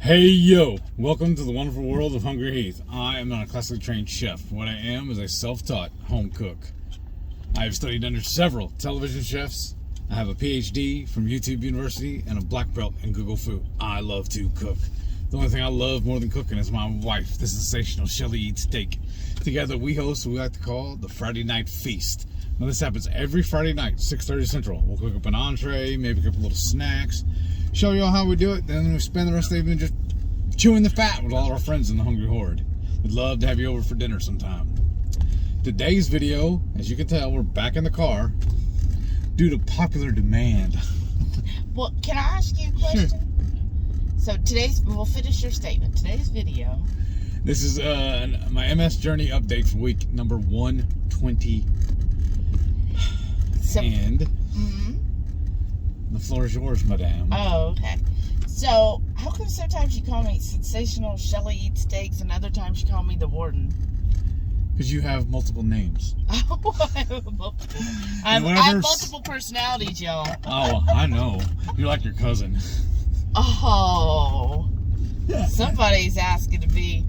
Hey yo, welcome to the wonderful world of Hungry Heath. I am not a classically trained chef. What I am is a self-taught home cook. I have studied under several television chefs. I have a PhD from YouTube University and a black belt in Google Food. I love to cook. The only thing I love more than cooking is my wife, the sensational Shelly Eats Steak. Together we host what we like to call the Friday Night Feast. Now this happens every Friday night, 6:30 Central. We'll cook up an entree, maybe cook up little snacks, show you all how we do it, then we spend the rest of the evening just chewing the fat with all our friends in the Hungry Horde. We'd love to have you over for dinner sometime. Today's video, as you can tell, we're back in the car due to popular demand. Well, can I ask you a question? Sure. So we'll finish your statement. Today's video. This is my MS Journey update for week number 120. So, and the floor is yours, madame. Oh, okay. So, how come sometimes you call me sensational Shelly Eats Steaks and other times you call me the warden? Because you have multiple names. Oh, I have multiple personalities, y'all. Oh, I know. You're like your cousin. Oh. Somebody's asking to be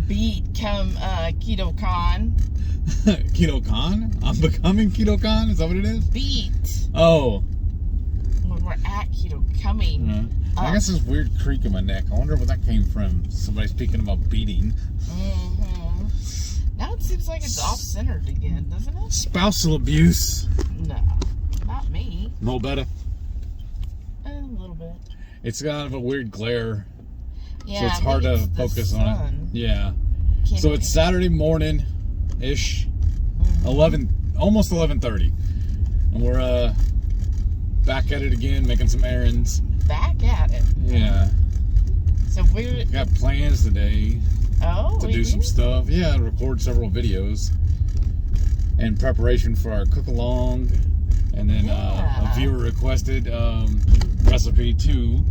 beat come Keto Con. Keto Con? I'm becoming Keto Con? Is that what it is? Beat. Oh. When we're at Keto coming. Mm-hmm. I guess this weird creak in my neck. I wonder where that came from. Somebody speaking about beating. Mm-hmm. Now it seems like it's off-centered again, doesn't it? Spousal abuse. No, not me. No better. A little bit. It's kind of a weird glare. Yeah, so it's hard to focus on it. Yeah. So it's Saturday morning-ish. 11, almost 11:30. And we're back at it again, making some errands. Back at it. Yeah. So we got plans today to do some stuff. Yeah, record several videos in preparation for our cook-along. And then a viewer requested recipe too.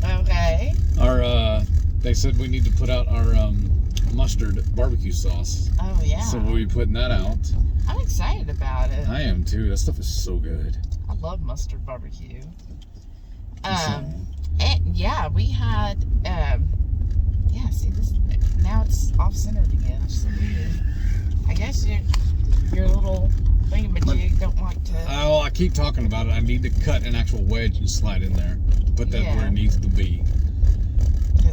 Okay. They said we need to put out our mustard barbecue sauce. Oh, yeah. So we'll be putting that out. I'm excited about it. I am too. That stuff is so good. I love mustard barbecue. And yeah, we had, see this, now it's off-centered again. It's so weird. I guess your little thingamajig don't like to. Oh, I keep talking about it. I need to cut an actual wedge and slide in there to put that where it needs to be.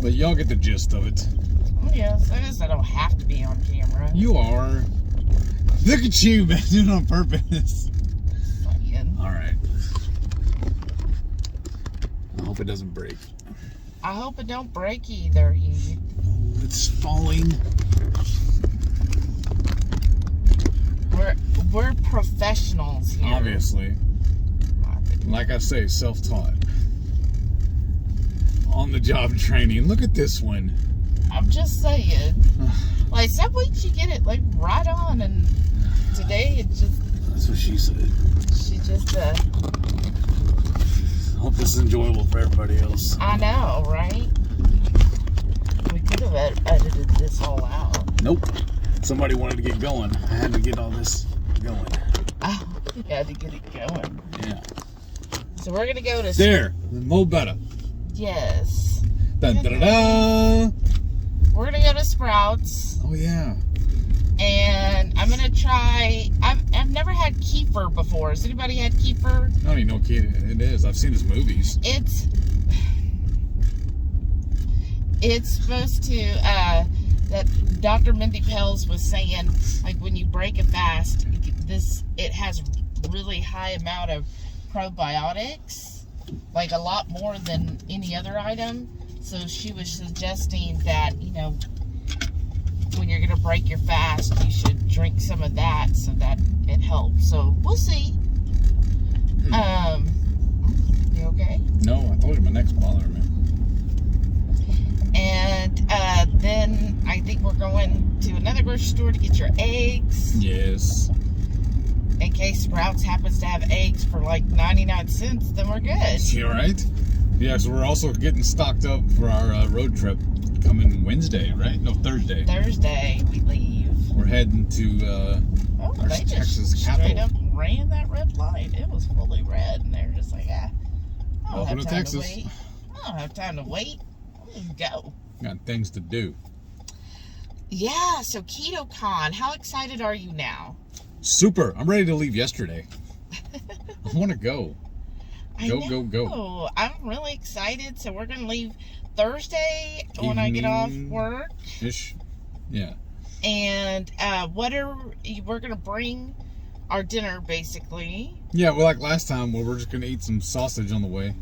But y'all get the gist of it. Oh, yes, I guess I don't have to be on camera. You are. Look at you, man, doing it on purpose. All right. I hope it doesn't break. I hope it don't break either, Heath. Oh, it's falling. We're professionals here. Obviously. Like I say, self-taught. On-the-job training. Look at this one. I'm just saying. Like, some weeks you get it, like, right on, and today it just... That's what she said. She just, hope this is enjoyable for everybody else. I know, right? We could have edited this all out. Nope. Somebody wanted to get going. I had to get all this going. Oh, you had to get it going. Yeah. So we're going to go to... There. Mo better. Yes. Dun, da, da, da. We're going to go to Sprouts. Oh, yeah. And I'm going to try... I've never had kefir before. Has anybody had kefir? I don't even know what it is. I've seen his movies. It's supposed to... that Dr. Mindy Pels was saying, like, when you break a fast, it has really high amount of probiotics. Like, a lot more than any other item. So she was suggesting that, you know, when you're going to break your fast, you should drink some of that so that it helps. So, we'll see. You okay? No, I told you my neck's bothering me. And then I think we're going to another grocery store to get your eggs. Yes. In case Sprouts happens to have eggs for like 99 cents, then we're good. You alright? Yeah, so we're also getting stocked up for our road trip coming Wednesday, right? No, Thursday. Thursday we leave. We're heading to our Texas capital. Straight up ran that red light. It was fully red, and they're just like, I don't Welcome have to time Texas. to wait. I don't have time to wait. I'm Go. Got things to do. Yeah, so KetoCon. How excited are you now? Super. I'm ready to leave yesterday. I want to go. Go. I'm really excited. So we're going to leave Thursday when I get off work. Ish. Yeah. And we're going to bring our dinner, basically. Yeah, well, like last time, we're just going to eat some sausage on the way.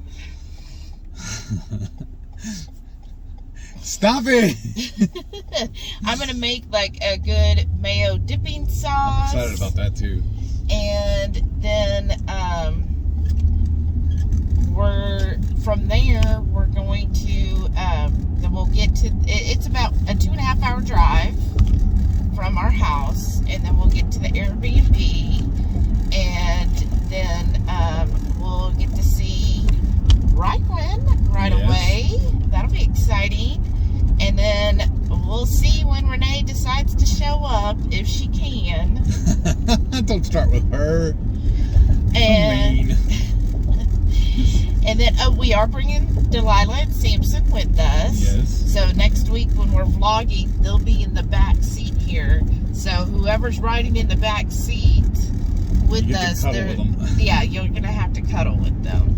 Stop it! I'm going to make like a good mayo dipping sauce. I'm excited about that too. And then from there, we're going to, then we'll get to, it's about a 2.5 hour drive from our house, and then we'll get to the Airbnb, and then we'll get to see Ryquin right away. That'll be exciting. And then we'll see when Renee decides to show up, if she can. Don't start with her. And and then we are bringing Delilah and Samson with us. Yes. So next week when we're vlogging, they'll be in the back seat here. So whoever's riding in the back seat with us, yeah, you're gonna have to cuddle with them.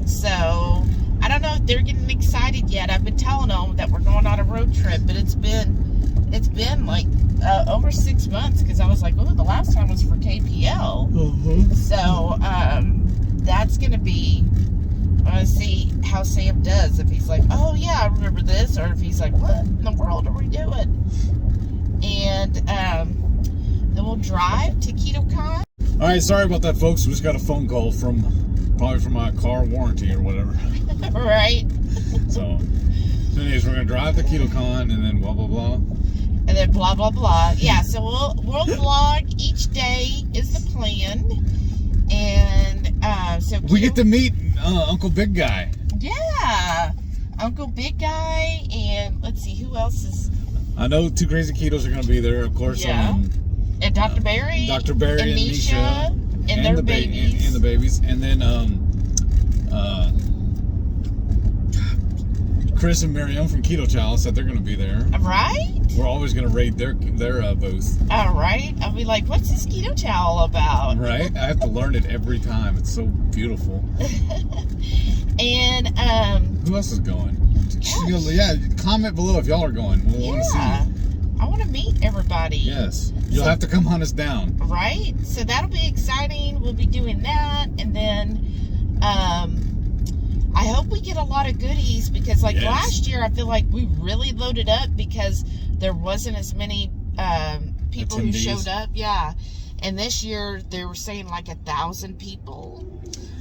So I don't know if they're getting excited yet. I've been telling them that we're going on a road trip, but it's been like over 6 months, because I was like, oh, the last time was for KPL. Mm-hmm. So that's gonna be, I want to see how Sam does. If he's like, oh yeah, I remember this, or if he's like, what in the world are we doing? And then we'll drive to KetoCon. All right, sorry about that, folks. We just got a phone call probably from my car warranty or whatever. Right. So, anyways, we're gonna drive to KetoCon and then blah blah blah. And then blah blah blah. Yeah. So we'll vlog each day is the plan, and so we get to meet Uncle Big Guy. Yeah, Uncle Big Guy, and let's see who else is. I know 2 Crazy Ketos are gonna be there, of course. Yeah. And Dr. Barry. Dr. Barry and Nisha. And their babies. And the babies. And then Chris and Miriam from Keto Chow said they're going to be there. Right? We're always going to raid their booth. All right. I'll be like, what's this Keto Chow all about? Right? I have to learn it every time. It's so beautiful. And who else is going? Yeah, comment below if y'all are going. We'll want to see you. I want to meet everybody. Yes. You'll have to come hunt us down. Right? So that'll be exciting. We'll be doing that. And then I hope we get a lot of goodies, because like last year I feel like we really loaded up because there wasn't as many people who showed up. Yeah. And this year they were saying like 1,000 people.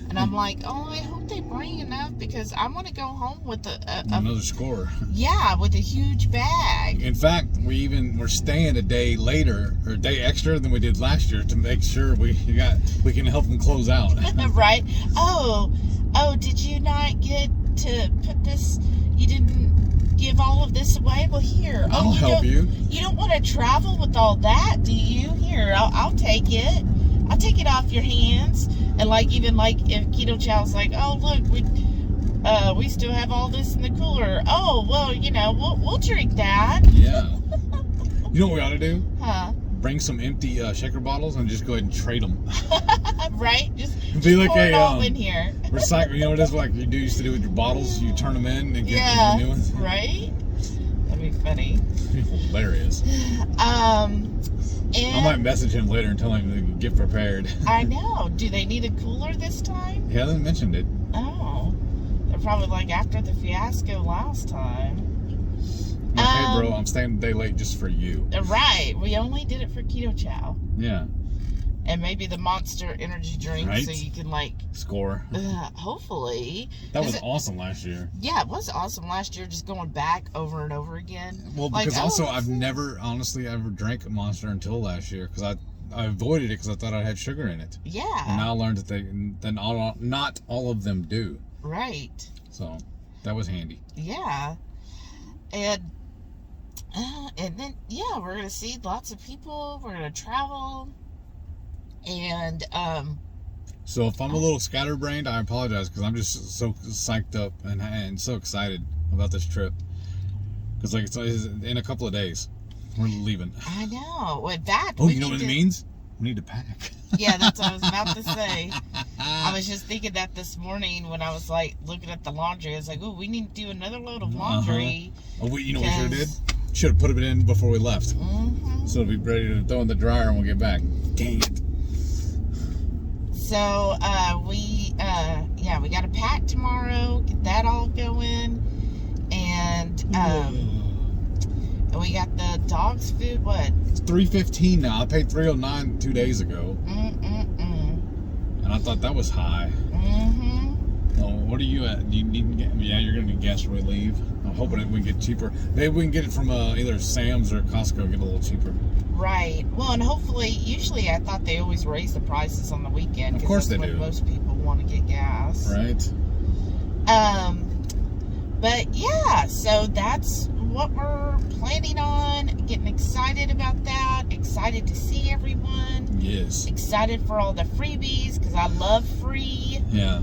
And I'm like, oh, I hope they bring enough, because I want to go home with another score. Yeah, with a huge bag. In fact, we're staying a day later, or a day extra than we did last year, to make sure we can help them close out. Right? Oh, did you not get to put this? You didn't give all of this away? Well, here. I'll help you. You don't want to travel with all that, do you? Here, I'll take it. I'll take it off your hands. And like, even like if Keto Chow's like, oh look, we still have all this in the cooler. Oh well, we'll drink that. Yeah. You know what we ought to do? Huh? Bring some empty shaker bottles and just go ahead and trade them. Right? Just be like pour it all in here. Recycle. You know what it is, like you used to do with your bottles? You turn them in and get new ones. Right? That'd be funny. Hilarious. And I might message him later and tell him to get prepared. I know. Do they need a cooler this time? He hasn't mentioned it. Oh. They're probably like after the fiasco last time. Like, hey bro, I'm staying a day late just for you. Right. We only did it for Keto Chow. Yeah. And maybe the Monster energy drink, so you can like score. Hopefully. That was awesome last year. Yeah, it was awesome last year, just going back over and over again. Well, because I've never honestly ever drank a Monster until last year, because I avoided it because I thought I had sugar in it. Yeah. And now I learned that not all of them do. Right. So that was handy. Yeah. And then we're gonna see lots of people. We're gonna travel. And So if I'm a little scatterbrained, I apologize because I'm just so psyched up and so excited about this trip. Because like it's in a couple of days, we're leaving. I know. In fact, you know what it means? We need to pack. Yeah, that's what I was about to say. I was just thinking that this morning when I was like looking at the laundry. I was like, "Oh, we need to do another load of laundry." Oh, we should have did? Should have put it in before we left. So it'll be ready to throw in the dryer when we get back. Dang it. So we got to pack tomorrow, get that all going, and we got the dog's food. What? It's $3.15 now. I paid $3.09 2 days ago. And I thought that was high. Oh, what are you at? Do you need to get? Yeah, you're gonna need gas when we leave. I'm hoping that we can get cheaper. Maybe we can get it from either Sam's or Costco. Get a little cheaper. Right. Well, and hopefully, usually I thought they always raise the prices on the weekend. Of course that's they when do. Most people want to get gas. Right. But yeah, so that's what we're planning on. Getting excited about that. Excited to see everyone. Yes. Excited for all the freebies because I love free. Yeah.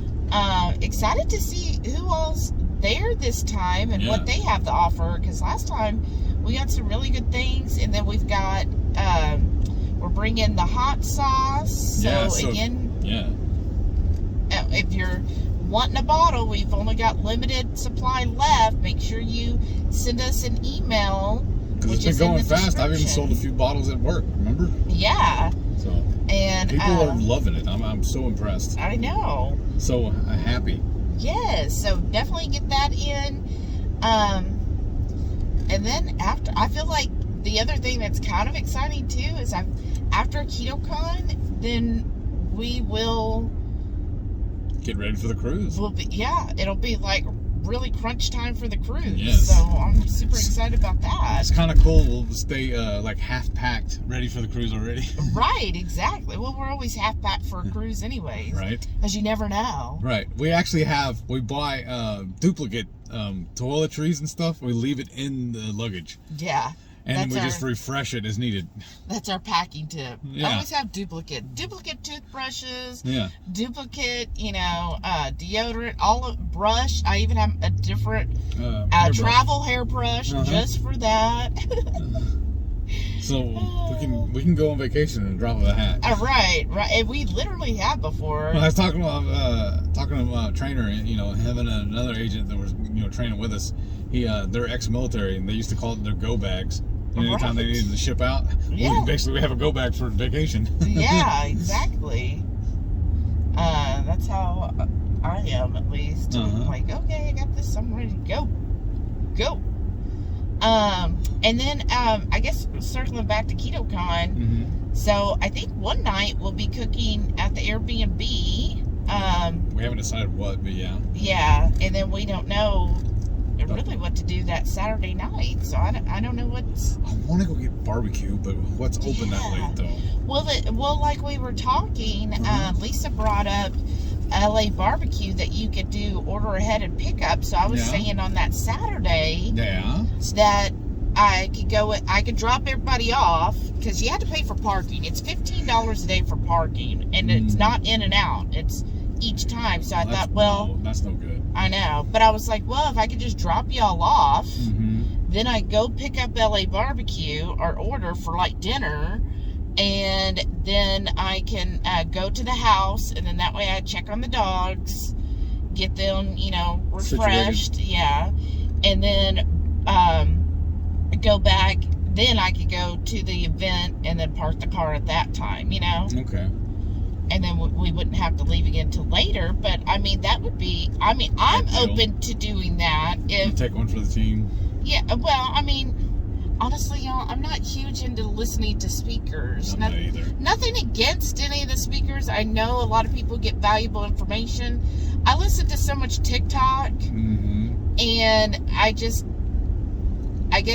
Excited to see who all's there this time and what they have to offer. Because last time we got some really good things, and then we've got we're bringing the hot sauce. So again, if you're wanting a bottle, we've only got limited supply left. Make sure you send us an email. Because it's been going fast. I've even sold a few bottles at work. Remember? Yeah. So and people are loving it. I'm so impressed. I know. So happy. Yes. So definitely get that in. And then after, I feel like the other thing that's kind of exciting too is after KetoCon, then we will get ready for the cruise. It'll be like really crunch time for the cruise. Yes. So I'm super excited about that. It's kind of cool. We'll stay like half packed, ready for the cruise already. Right, exactly. Well, we're always half packed for a cruise anyways. Right. Because you never know. Right. We buy duplicate toiletries and stuff. We leave it in the luggage. Yeah. And we just refresh it as needed. That's our packing tip. Yeah. Always have duplicate toothbrushes. Yeah. Duplicate, deodorant, brush. I even have a different travel hairbrush just for that. So we can go on vacation and drop a hat. Right. And we literally have before. Well, I was talking to a trainer, him and another agent that was training with us. They're ex-military, and they used to call it their go bags. And anytime they needed to ship out, we have a go bag for vacation. Yeah, exactly. That's how I am, at least. I'm like, okay, I got this. I'm ready to go. And then I guess circling back to KetoCon. So I think one night we'll be cooking at the Airbnb. We haven't decided what, but yeah. Yeah, and then we don't know really what to do that Saturday night. So I don't know what's. I want to go get barbecue, but what's open that late though? Well, like we were talking, Lisa brought up LA barbecue that you could order ahead and pick up. So I was saying on that Saturday that I could drop everybody off because you had to pay for parking. It's $15 a day for parking, and it's not in and out. It's each time. So I thought, that's no good. I know, but I was like, well, if I could just drop y'all off, then I go pick up LA barbecue or order for like dinner, and then I can go to the house, and then that way I check on the dogs, get them, refreshed, and then go back. Then I could go to the event and then park the car at that time, Okay. And then we wouldn't have to leave again till later. But I mean, that would be. I mean, I'm open to doing that. If take one for the team. Yeah. Well, I mean, honestly, y'all, I'm not huge into listening to speakers. Not either. Nothing against any of the speakers. I know a lot of people get valuable information. I listen to so much TikTok, and I guess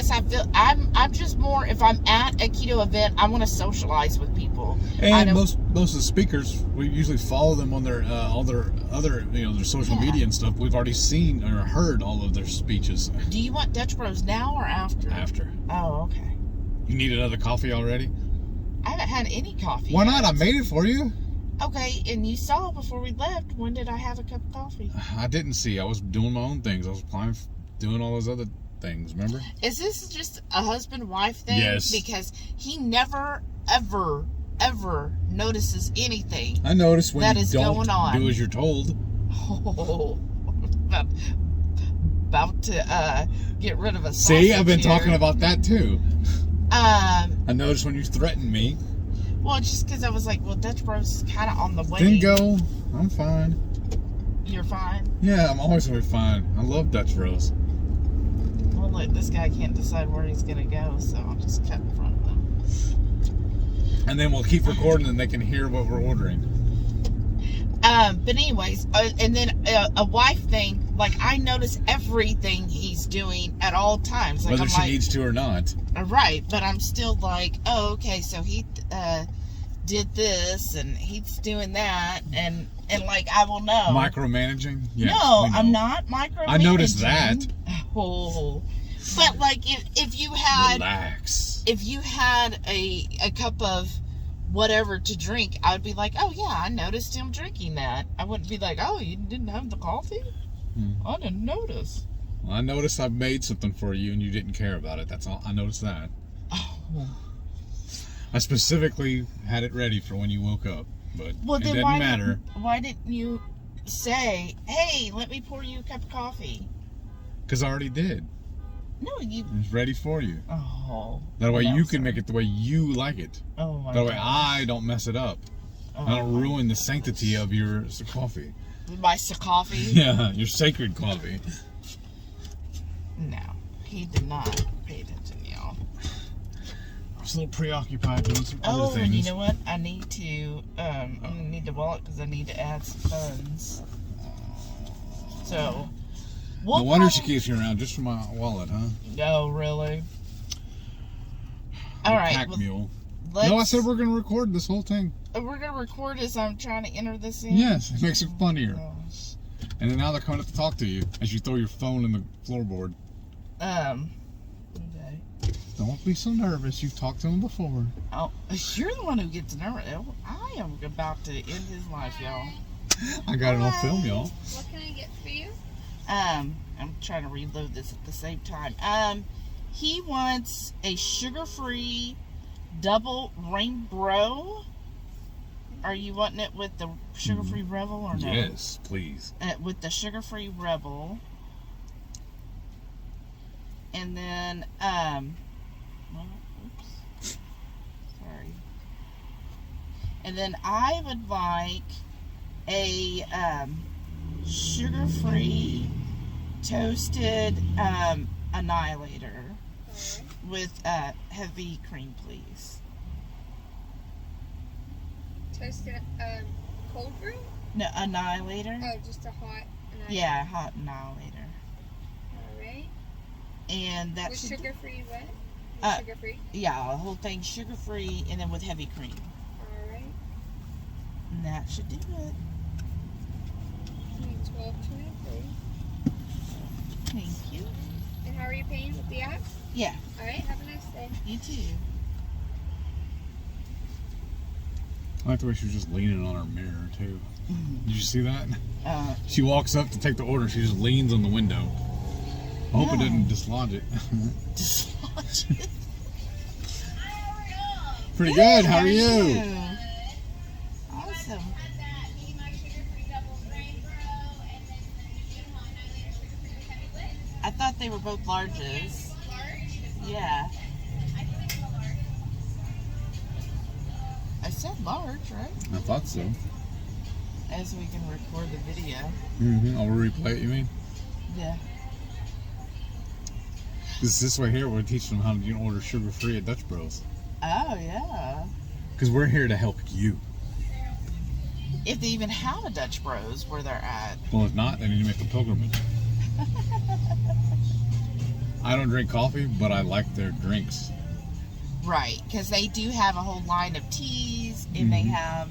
I feel I'm just more, if I'm at a keto event, I want to socialize with people. And most of the speakers, we usually follow them on their all their other their social media and stuff. We've already seen or heard all of their speeches. Do you want Dutch Bros now or after? After. Oh, okay. You need another coffee already? I haven't had any coffee Why yet. not? I made it for you. Okay, and you saw before we left, when did I have a cup of coffee? I didn't see. I was doing my own things. I was applying, doing all those other things, remember? Is this just a husband-wife thing? Yes. Because he never, ever notices anything. I noticed when that you is don't going on. do as you're told. Oh, about to get rid of a sausage. See, I've been here. talking about that too. I noticed when you threatened me. Well, it's just because I was like, well, Dutch Bros is kind of on the way. Then go. I'm fine. You're fine? Yeah, I'm always fine. I love Dutch Bros. Well, look, this guy can't decide where he's going to go, so I'll just cut in front of him. And then we'll keep recording and they can hear what we're ordering. But anyways, and then a wife thing, like I notice everything he's doing at all times. Like, Whether I'm she like, needs to or not. Right, but I'm still like, oh, okay, so he did this and he's doing that, and like I will know. Micromanaging? Yes, no, I'm not micromanaging. I noticed that. Oh, but like if you had relax. If you had a cup of whatever to drink, I would be like, oh yeah, I noticed him drinking that. I wouldn't be like, oh, you didn't have the coffee? I didn't notice. Well, I noticed I made something for you and you didn't care about it. That's all. I noticed that. Oh. I specifically had it ready for when you woke up, but well, it then didn't matter. Why didn't you say, hey, let me pour you a cup of coffee? Because I already did. No, you... It was ready for you. Oh. That way no, you can make it the way you like it. Oh, my That way gosh. I don't mess it up. Oh, I don't ruin the sanctity of your coffee. My coffee? Yeah, your sacred coffee. No, he did not pay attention, y'all. I was a little preoccupied doing some other things. Oh, you know what? I need to, I'm going to need the wallet because I need to add some funds. So, No wonder she keeps you around just for my wallet, huh? No, really? Your All right. pack mule. Let's, No, I said we're going to record this whole thing. We're going to record as I'm trying to enter this in? Yes, it makes it funnier. Gosh. And then now they're coming up to talk to you as you throw your phone in the floorboard. Okay. Don't be so nervous. You've talked to him before. Oh, you're the one who gets nervous. I am about to end his life, y'all. I got it on film, y'all. What can I get for you? I'm trying to reload this at the same time. He wants a sugar-free double rainbow. Are you wanting it with the sugar-free Rebel or no? Yes, please. With the sugar-free Rebel. And then, well, oops. Sorry. And then I would like a, sugar-free toasted, annihilator with, heavy cream, please. Toasted cold brew? No, annihilator. Oh, just a hot annihilator. Yeah, hot annihilator. Alright. And that With should... sugar-free what? Sugar-free? Yeah, the whole thing sugar-free and then with heavy cream. Alright. And that should do it. $12.23. Thank you. And how are you paying with the app? Yeah, Alright, have a nice day. you too. I like the way she was just leaning on her mirror, too. Did you see that? Uh, She walks up to take the order. She just leans on the window. I hope it didn't dislodge it. dislodge it. Pretty good. How are you? Awesome. I thought they were both larges. Yeah. I said large, right? I thought so. As we can record the video. Mm-hmm. I'll replay it, you mean? Yeah. This way here, we're teaching them how to order sugar-free at Dutch Bros. Oh, yeah. Because we're here to help you. If they even have a Dutch Bros where they're at. Well, if not, they need to make the pilgrimage. I don't drink coffee, but I like their drinks. Right, because they do have a whole line of teas, and they have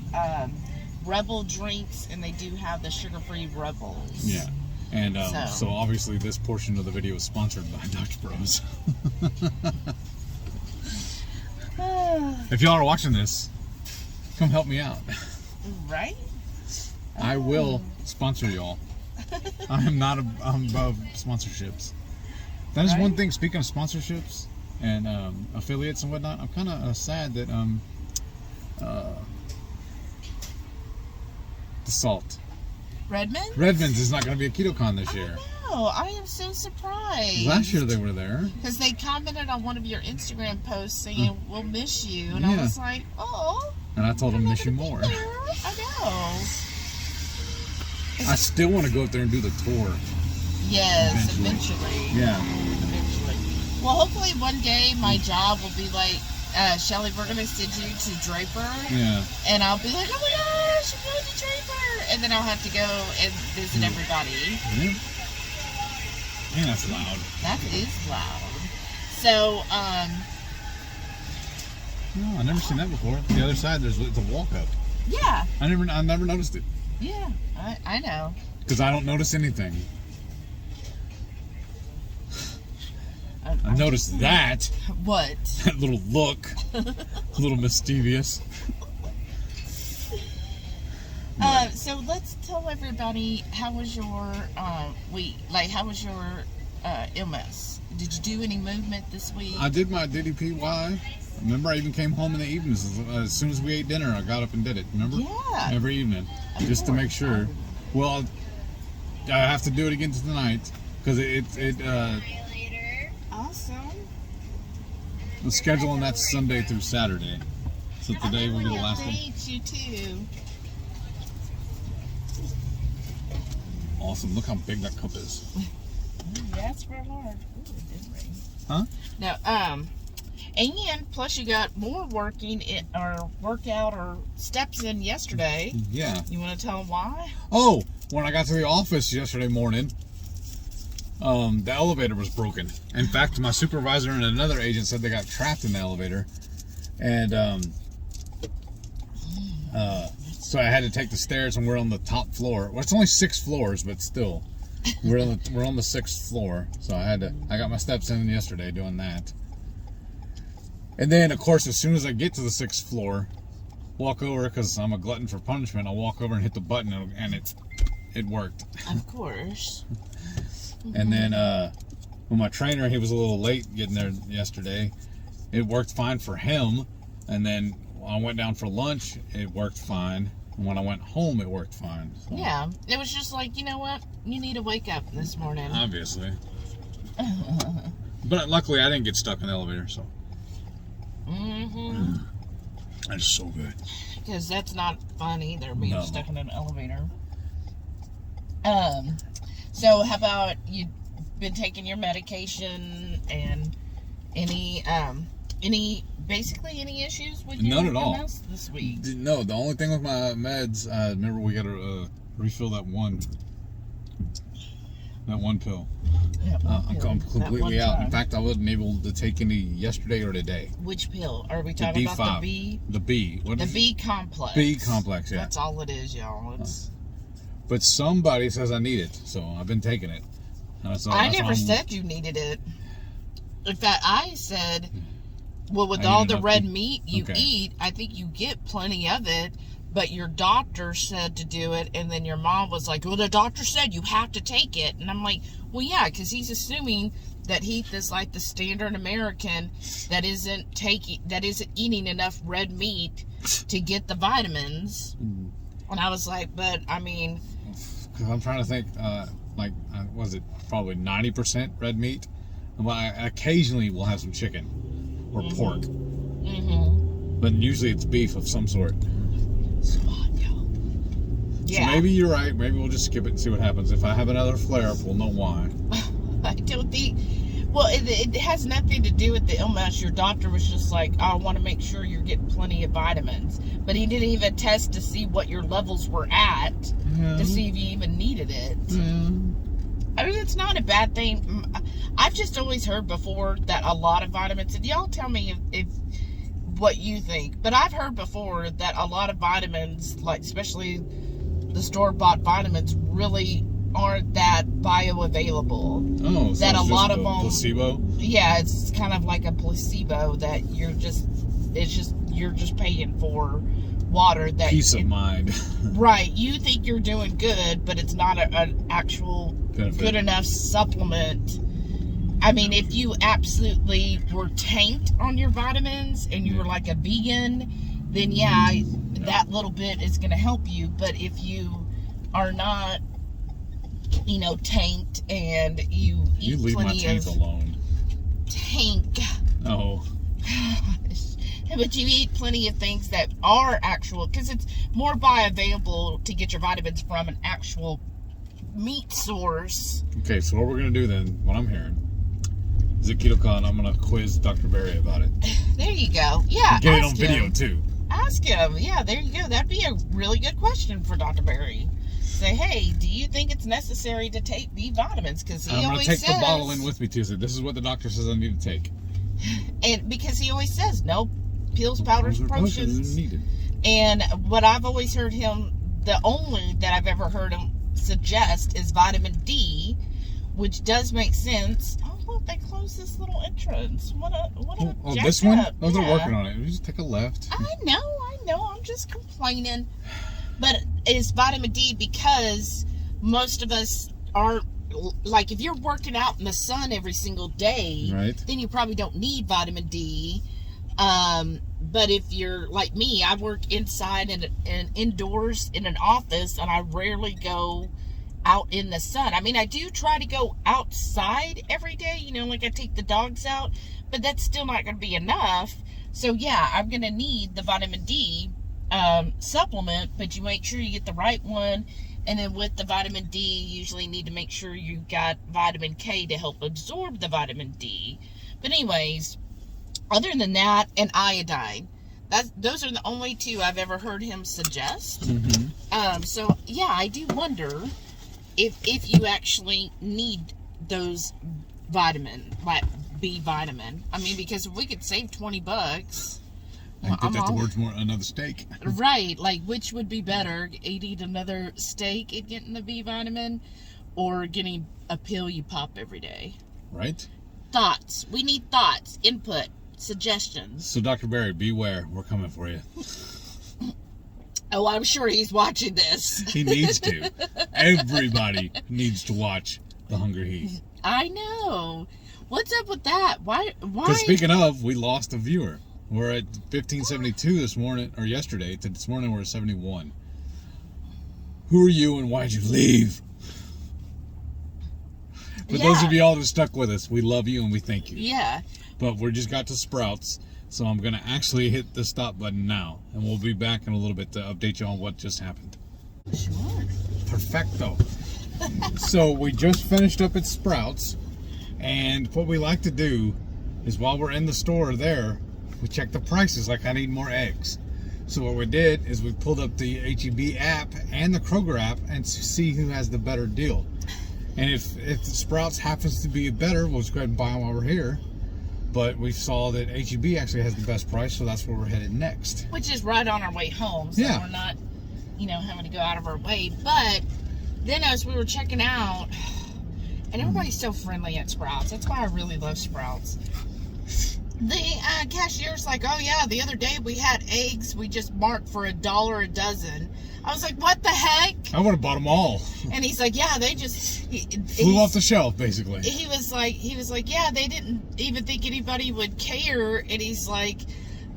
Rebel drinks, and they do have the sugar-free Rebels. Yeah. And so obviously this portion of the video is sponsored by Dutch Bros. If y'all are watching this, come help me out. Right? I will sponsor y'all. I am not above sponsorships. That is Right. one thing. Speaking of sponsorships and affiliates and whatnot, I'm kind of sad that the salt Redmond? is not going to be a KetoCon this year. Oh, I am so surprised. Last year they were there. Because they commented on one of your Instagram posts saying, we'll miss you. And I Yeah. was like, oh. And I told them I'm not miss you gonna be more. there. I know. I still want to go up there and do the tour. Yes, eventually. Yeah. Eventually. Well, hopefully one day my job will be like, Shelly, we're going to send you to Draper. Yeah. And I'll be like, oh my gosh, I'm going to Draper. And then I'll have to go and visit everybody. Yeah. Man, that's loud. That is loud. So, No, I've never seen that before. The other side, it's a walk up. yeah. I never noticed it Yeah, I know. because I don't notice anything. I noticed that What? that little look, a little mischievous. So let's tell everybody, how was your week? Like, how was your illness? Did you do any movement this week? I did my DDPY. Remember, I even came home in the evenings. As soon as we ate dinner, I got up and did it. Remember? Yeah. Every evening, Of just to make course. sure. Well, I have to do it again tonight because Awesome. the scheduling that's Sunday through Saturday. So today will be the last one. Update you too. Awesome! Look how big that cup is. Yeah, it's real hard. Ooh, it did rain. Huh? Now, and plus you got more workout or steps in yesterday. Yeah. You want to tell them why? Oh, when I got to the office yesterday morning, the elevator was broken. In fact, my supervisor and another agent said they got trapped in the elevator, and so I had to take the stairs, and we're on the top floor. Well, it's only 6 floors, but still, we're on the 6th floor. So I got my steps in yesterday doing that. And then, of course, as soon as I get to the 6th floor, walk over, because I'm a glutton for punishment, I'll walk over and hit the button, and it worked. Of course. And then when my trainer, he was a little late getting there yesterday, it worked fine for him. And then I went down for lunch, it worked fine. And when I went home, it worked fine. So, Yeah, it was just like, you know what? You need to wake up this morning. obviously. But luckily, I didn't get stuck in the elevator, so Mm-hmm. that's so good. Because that's not fun either, being No. stuck in an elevator. So how about you been taking your medication and any basically any issues with your None at all. MS this week? No, the only thing with my meds, remember we got to refill that one pill. Yeah, I'm completely out. In fact, I wasn't able to take any yesterday or today. Which pill? Are we The talking D5. about the B? The B. What The is it? B complex. B complex, yeah. That's all it is, y'all. It's But somebody says I need it, so I've been taking it. So I that's never why I'm- said you needed it. In fact, I said, well, with I all need the enough red to- meat you okay. eat, I think you get plenty of it. But your doctor said to do it, and then your mom was like, well, the doctor said you have to take it. And I'm like, well, yeah, because he's assuming that Heath is like the standard American that isn't eating enough red meat to get the vitamins. Mm. And I was like, but I mean, Because I'm trying to think, was it probably 90% red meat? Well, I occasionally will have some chicken or pork, but usually it's beef of some sort. so hot, y'all. Yeah. So maybe you're right. Maybe we'll just skip it and see what happens. If I have another flare-up, we'll know why. I don't think. Well, it has nothing to do with the illness. Your doctor was just like, I want to make sure you're getting plenty of vitamins. But he didn't even test to see what your levels were at to see if you even needed it. I mean, it's not a bad thing. I've just always heard before that a lot of vitamins, and y'all tell me if what you think, but I've heard before that a lot of vitamins, like especially the store-bought vitamins, really aren't that bioavailable. Oh, so That it's a lot just of them- placebo? Yeah, it's kind of like a placebo that you're just paying for water that Peace of mind. right, you think you're doing good, but it's not an actual good enough supplement. I mean, if you absolutely were tanked on your vitamins and you were like a vegan, then yeah, that little bit is going to help you. But if you are not, you know, tanked and you eat leave my plenty taint of alone. tank, Oh. but you eat plenty of things that are actual, because it's more bioavailable to get your vitamins from an actual meat source. Okay, so what we're going to do then, what I'm hearing, is a KetoCon, I'm going to quiz Dr. Barry about it. There you go. Yeah. Get it on video, too. Ask him. Yeah, there you go. That'd be a really good question for Dr. Barry. Say, hey, do you think it's necessary to take B vitamins? Because he always says... I'm going to take the bottle in with me, too. So this is what the doctor says I need to take. And because he always says, no pills, powders, potions. Needed. And what I've always heard him, the only that I've ever heard him suggest is vitamin D, which does make sense. Oh, look, they closed this little entrance. What a this one? up. Oh, they're Yeah. working on it. We just take a left. I know. I'm just complaining. But it's vitamin D because most of us are, like, if you're working out in the sun every single day, right, then you probably don't need vitamin D. But if you're like me, I work inside and indoors in an office, and I rarely go out in the sun. I mean, I do try to go outside every day, you know, like I take the dogs out, but that's still not going to be enough. So yeah, I'm going to need the vitamin D supplement, but you make sure you get the right one. And then with the vitamin D, you usually need to make sure you got vitamin K to help absorb the vitamin D. But anyways, other than that, and iodine, those are the only two I've ever heard him suggest. Mm-hmm. So yeah, I do wonder if you actually need those like B vitamin. I mean, because if we could save $20, I think that's worth more another steak. Right, like which would be better, eating another steak and getting the B vitamin, or getting a pill you pop every day? Right. Thoughts. We need thoughts, input, suggestions. So Dr. Barry, beware, we're coming for you. Oh, I'm sure he's watching this. He needs to. Everybody needs to watch The Hunger Heat. I know. What's up with that? Why? Because speaking of, we lost a viewer. We're at 1572 this morning, or yesterday. This morning we're at 71. Who are you and why'd you leave? For those of y'all that stuck with us, we love you and we thank you. Yeah. But we just got to Sprouts, so I'm going to actually hit the stop button now. And we'll be back in a little bit to update you on what just happened. Sure. Perfecto. So we just finished up at Sprouts. And what we like to do is while we're in the store there, we check the prices, like I need more eggs. So what we did is we pulled up the H-E-B app and the Kroger app and see who has the better deal. And if the Sprouts happens to be better, we'll just go ahead and buy them while we're here. But we saw that H-E-B actually has the best price, so that's where we're headed next. Which is right on our way home, so we're not, having to go out of our way. But then as we were checking out, and everybody's so friendly at Sprouts. That's why I really love Sprouts. The cashier's like, oh yeah, the other day we had eggs. We just marked for $1 a dozen. I was like, what the heck? I would have bought them all. And he's like, yeah, they just flew off the shelf, basically. He was like, yeah, they didn't even think anybody would care. And he's like,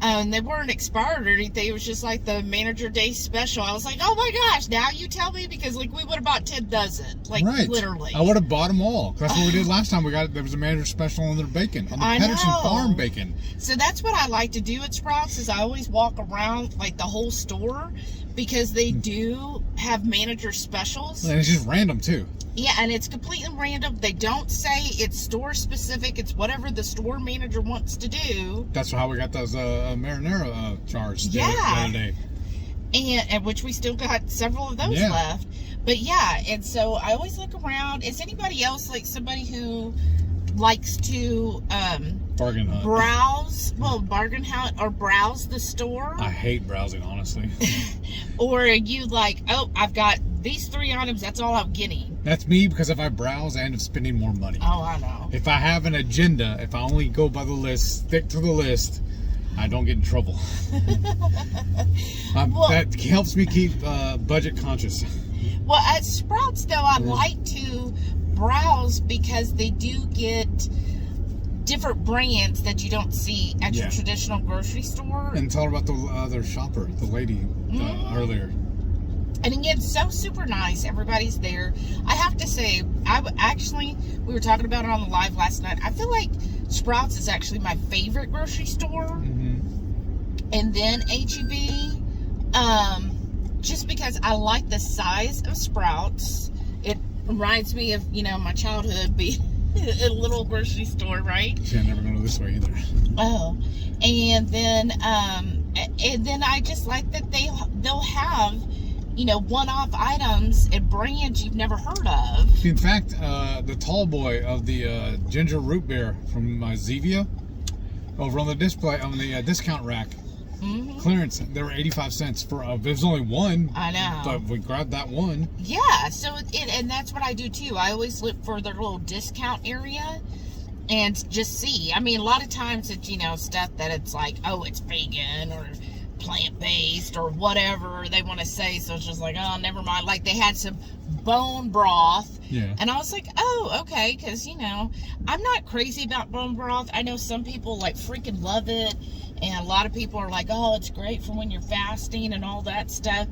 they weren't expired or anything. It was just like the manager day special. I was like, oh my gosh, now you tell me, because like we would have bought 10 dozen, like right. Literally. I would have bought them all. That's what we did last time. There was a manager special on their bacon, on the Pedersen Farm bacon. So that's what I like to do at Sprouts, is I always walk around like the whole store, because they do have manager specials. And it's just random too. Yeah, and it's completely random. They don't say it's store specific. It's whatever the store manager wants to do. That's how we got those marinara jars the other day. And which we still got several of those left. But yeah, and so I always look around. Is anybody else like somebody who likes to bargain hunt, bargain hunt or browse the store? I hate browsing, honestly. Or are you like, oh, I've got these 3 items, that's all I'm getting? That's me, because if I browse, I end up spending more money. Oh, I know. If I have an agenda, if I only go by the list, stick to the list, I don't get in trouble. Well- that helps me keep budget conscious. Well, at Sprouts, though, I like to browse because they do get different brands that you don't see at your traditional grocery store. And tell her about the other shopper, the lady earlier. And again, so super nice. Everybody's there. I have to say, we were talking about it on the live last night. I feel like Sprouts is actually my favorite grocery store. And then H-E-B. Just because I like the size of Sprouts. It reminds me of, my childhood being a little grocery store, right? See, I never go this way either. Oh. And then I just like that they'll have, one-off items and brands you've never heard of. In fact, the tall boy of the ginger root beer from Zevia over on the display on the discount rack clearance, they were 85 cents for there's only one. I know, but we grabbed that one. Yeah, so and that's what I do too. I always look for their little discount area and just see. I mean, a lot of times it's stuff that it's like, oh, it's vegan or plant-based or whatever they want to say, so it's just like, oh, never mind. Like they had some bone broth, and I was like, oh, okay, because I'm not crazy about bone broth. I know some people like freaking love it, and a lot of people are like, oh, it's great for when you're fasting and all that stuff.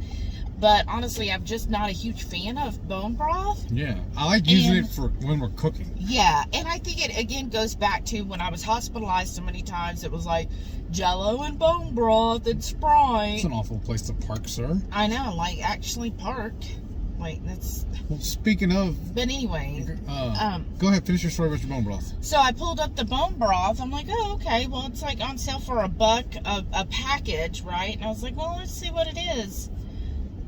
But honestly, I'm just not a huge fan of bone broth. Yeah, I like using it for when we're cooking. Yeah, and I think it again goes back to when I was hospitalized so many times. It was like Jello and bone broth and Sprite. It's an awful place to park, sir. I know, like actually park. Like that's. Well, speaking of. But anyway, go ahead, finish your story with your bone broth. So I pulled up the bone broth. I'm like, oh, okay. Well, it's like on sale for $1 a package, right? And I was like, well, let's see what it is.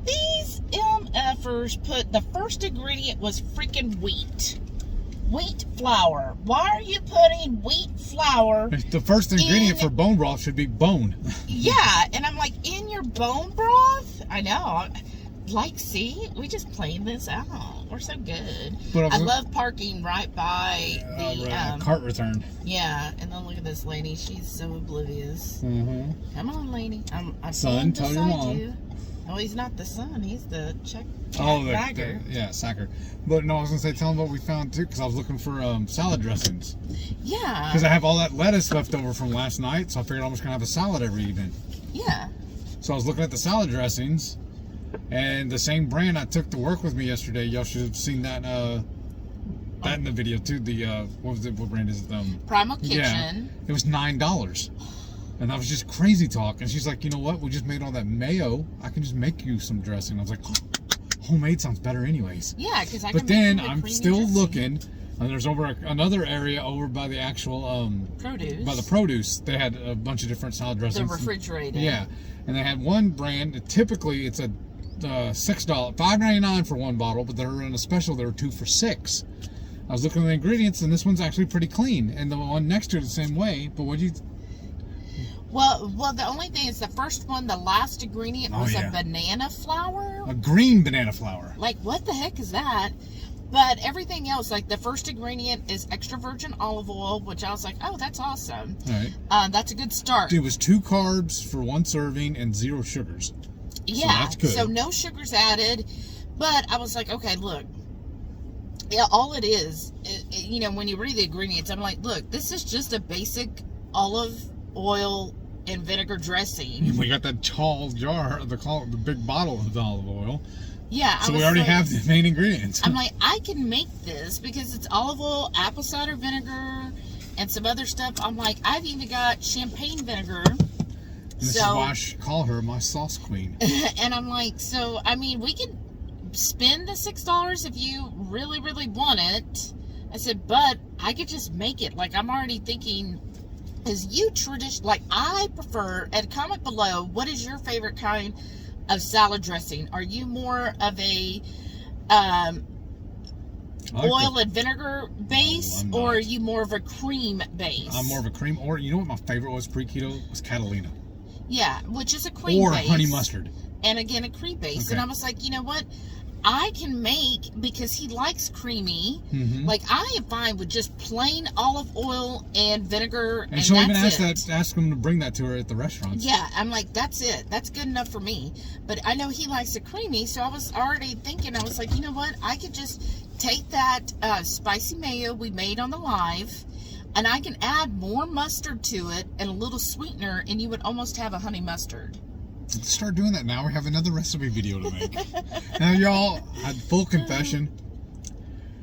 These MFers put the first ingredient was freaking wheat flour. Why are you putting wheat flour? The first ingredient for bone broth should be bone. Yeah, and I'm like, in your bone broth? I know. Like, see, we just playing this out. We're so good. But I love parking right by the cart return. Yeah, and then look at this lady. She's so oblivious. Come on, lady. I'm son, tell your mom. You. Oh, he's not the son. He's the bagger. Sacker. But no, I was going to say, tell him what we found, too, because I was looking for salad dressings. Yeah. Because I have all that lettuce left over from last night, so I figured I was going to have a salad every evening. Yeah. So I was looking at the salad dressings, and the same brand I took to work with me yesterday. Y'all should have seen that in the video, too. The, what brand is it? Primal Kitchen. Yeah, it was $9. And I was just crazy talk. And she's like, you know what? We just made all that mayo. I can just make you some dressing. I was like, homemade sounds better anyways. Yeah, because But then I'm still looking. And there's another area over by the actual produce. By the produce, they had a bunch of different salad dressings. The refrigerated. Yeah, and they had one brand. Typically, it's a $6, $5.99 for one bottle, but they're in a special. There were 2 for $6. I was looking at the ingredients, and this one's actually pretty clean. And the one next to it the same way. But what do you? Well, the only thing is the first one, the last ingredient was a banana flour. A green banana flour. Like, what the heck is that? But everything else, like the first ingredient is extra virgin olive oil, which I was like, oh, that's awesome. All right. That's a good start. It was 2 carbs for 1 serving and 0 sugars. Yeah. So that's good. So no sugars added. But I was like, okay, look. Yeah, all it is, when you read the ingredients, I'm like, look, this is just a basic olive oil and vinegar dressing. We got that tall jar, the big bottle of the olive oil. Yeah. So we already have the main ingredients. I'm like, I can make this because it's olive oil, apple cider vinegar, and some other stuff. I'm like, I've even got champagne vinegar. This is why I call her my sauce queen. And I'm like, so, I mean, we can spend the $6 if you really, really want it. I said, but I could just make it. Like, I'm already thinking, I prefer, and comment below, what is your favorite kind of salad dressing? Are you more of a oil and vinegar base, or are you more of a cream base? I'm more of a cream, or you know what my favorite was pre-keto? Was Catalina. Yeah, which is a cream base. Or honey mustard. And again, a cream base. Okay. And I was like, you know what? I can make, because he likes creamy, Mm-hmm. like I am fine with just plain olive oil and vinegar, And she'll even that's ask him to bring that to her at the restaurants. Yeah, I'm like, that's it. That's good enough for me. But I know he likes it creamy, so I was already thinking, I was like, you know what? I could just take that spicy mayo we made on the live, and I can add more mustard to it and a little sweetener, and you would almost have a honey mustard. Let's start doing that now. We have another recipe video to make. Now, y'all, full confession,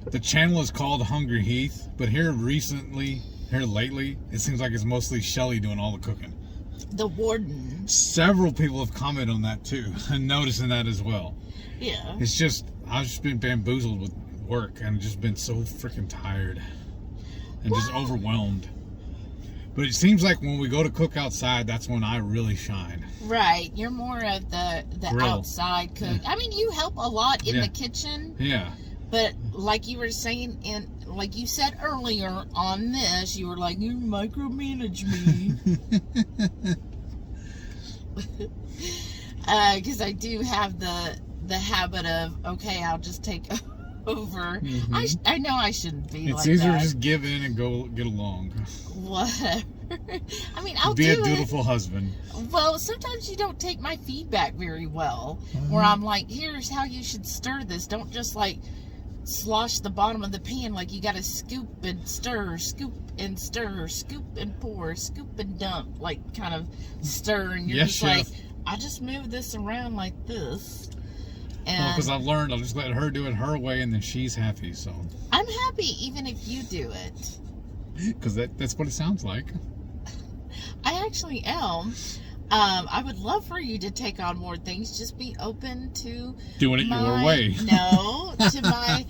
the channel is called Hungry Heath, but here lately, it seems like it's mostly Shelly doing all the cooking. The warden. Several people have commented on that too, and noticing that as well. Yeah. It's just, I've just been bamboozled with work and just been so freaking tired and just overwhelmed. But it seems like when we go to cook outside, that's when I really shine. Right. You're more of the Grill. outside cook. I mean, you help a lot in the kitchen. Yeah. But like you were saying, like you said earlier on this, you were like, you micromanage me. Because I do have the habit of, okay, I'll just take over. Mm-hmm. I know I shouldn't be It's like easier that. to just give in and go get along. Whatever. I mean, I'll Be a do it. dutiful husband. Well, sometimes you don't take my feedback very well. Where I'm like, here's how you should stir this. Don't just like slosh the bottom of the pan. Like, you got to scoop and stir, scoop and stir, scoop and pour, scoop and dump. Like, kind of stir. And you're Yes, just chef. like, I just move this around like this. Well, And because I've learned, I'll just let her do it her way, and then she's happy. So, I'm happy even if you do it. because that's what it sounds like. I actually am. I would love for you to take on more things. Just be open to Doing it your way. No, to my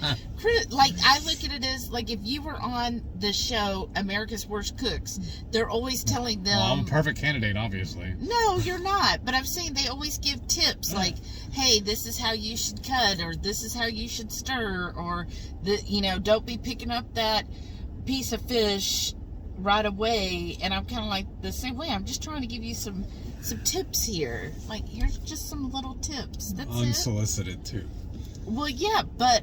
like. I look at it as like if you were on the show America's Worst Cooks, they're always telling them. Well, I'm a perfect candidate, obviously. No, you're not. But I'm saying they always give tips like, "Hey, this is how you should cut," or "This is how you should stir," or don't be picking up that piece of fish right away. And I'm kind of like the same way. I'm just trying to give you some tips here. Like, here's just some little tips. That's it. Unsolicited too. Well, yeah, but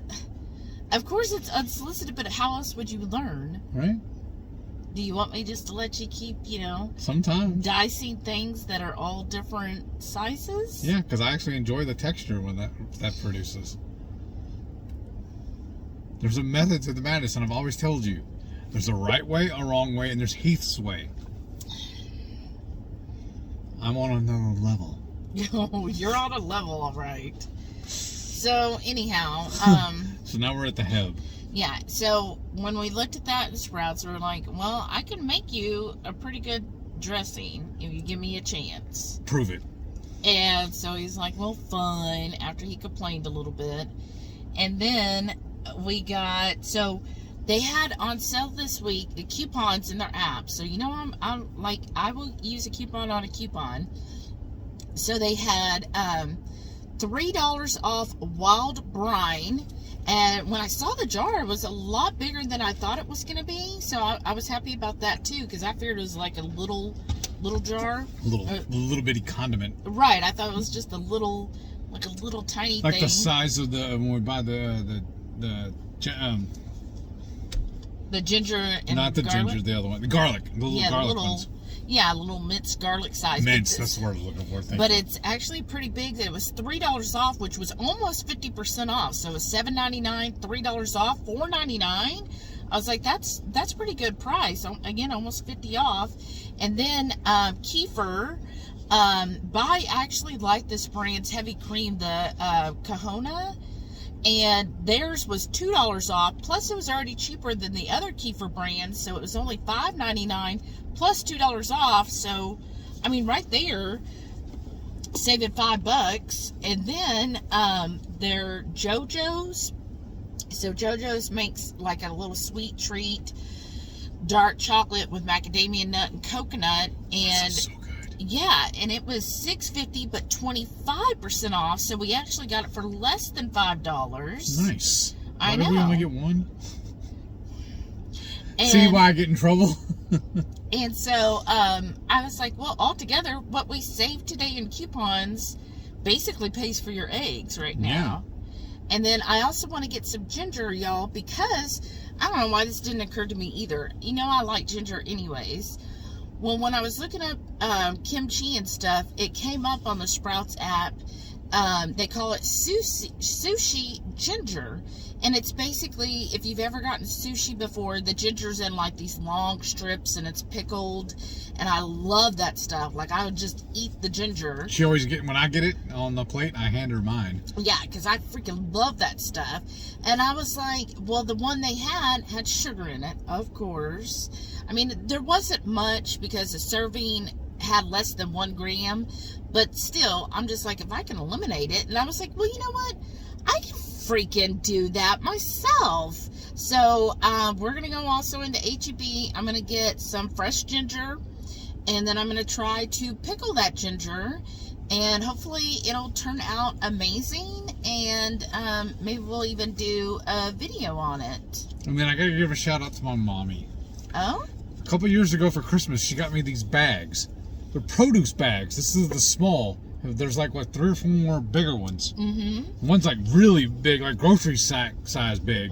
of course it's unsolicited, but how else would you learn? Right? Do you want me just to let you keep, Sometimes. dicing things that are all different sizes? Yeah, because I actually enjoy the texture when that produces. There's a method to the madness, and I've always told you. There's a right way, a wrong way, and there's Heath's way. I'm on another level. You're on a level, all right. So, anyhow, So now we're at the Heb. yeah, so when we looked at that in Sprouts, we were like, well, I can make you a pretty good dressing if you give me a chance. Prove it. And so he's like, well, fine, after he complained a little bit. And then we got, so they had on sale this week the coupons in their app. So, I'm like, I will use a coupon on a coupon. So they had $3 off wild brine. And when I saw the jar, it was a lot bigger than I thought it was going to be. So I was happy about that too, because I figured it was like a little jar. Little bitty condiment. Right. I thought it was just a little tiny Like thing. the size of when we buy the ginger and not the garlic. ginger, the other one. The garlic. The little garlic ones. Little minced garlic size. Mince, that's the word I was looking for. But it's actually pretty big. It was $3 off, which was almost 50% off. So it was $7.99, $3 off, $4.99. I was like, that's pretty good price. Again, almost 50 off. And then Kefir. I actually like this brand's heavy cream, the Kahona. And theirs was $2 off. Plus, it was already cheaper than the other Kefir brands. So it was only $5.99 plus $2 off. So, I mean, right there, saving $5. And then their JoJo's. So JoJo's makes like a little sweet treat, dark chocolate with macadamia nut and coconut. And so good. yeah, and it was $6.50 but 25% off. So we actually got it for less than $5. Nice. I Why know. did we only get one? And, See why I get in trouble? And so I was like, well, altogether, what we saved today in coupons basically pays for your eggs right now. And then I also want to get some ginger, y'all, because I don't know why this didn't occur to me either. You know, I like ginger anyways. Well, when I was looking up kimchi and stuff, it came up on the Sprouts app. They call it sushi ginger. And it's basically, if you've ever gotten sushi before, the ginger's in like these long strips and it's pickled. And I love that stuff. Like, I would just eat the ginger. She always when I get it on the plate, I hand her mine. Yeah, because I freaking love that stuff. And I was like, well, the one they had sugar in it, of course. I mean, there wasn't much because the serving had less than 1 gram. But still, I'm just like, if I can eliminate it. And I was like, well, you know what? I can freaking do that myself. So we're going to go also into H-E-B. I'm going to get some fresh ginger. And then I'm going to try to pickle that ginger. And hopefully it'll turn out amazing. And maybe we'll even do a video on it. And then I got to give a shout out to my mommy. Oh? A couple years ago for Christmas, she got me these bags. They're produce bags. This is the small. There's like, what, 3 or 4 more bigger ones. Mm-hmm. One's like really big, like grocery sack size big.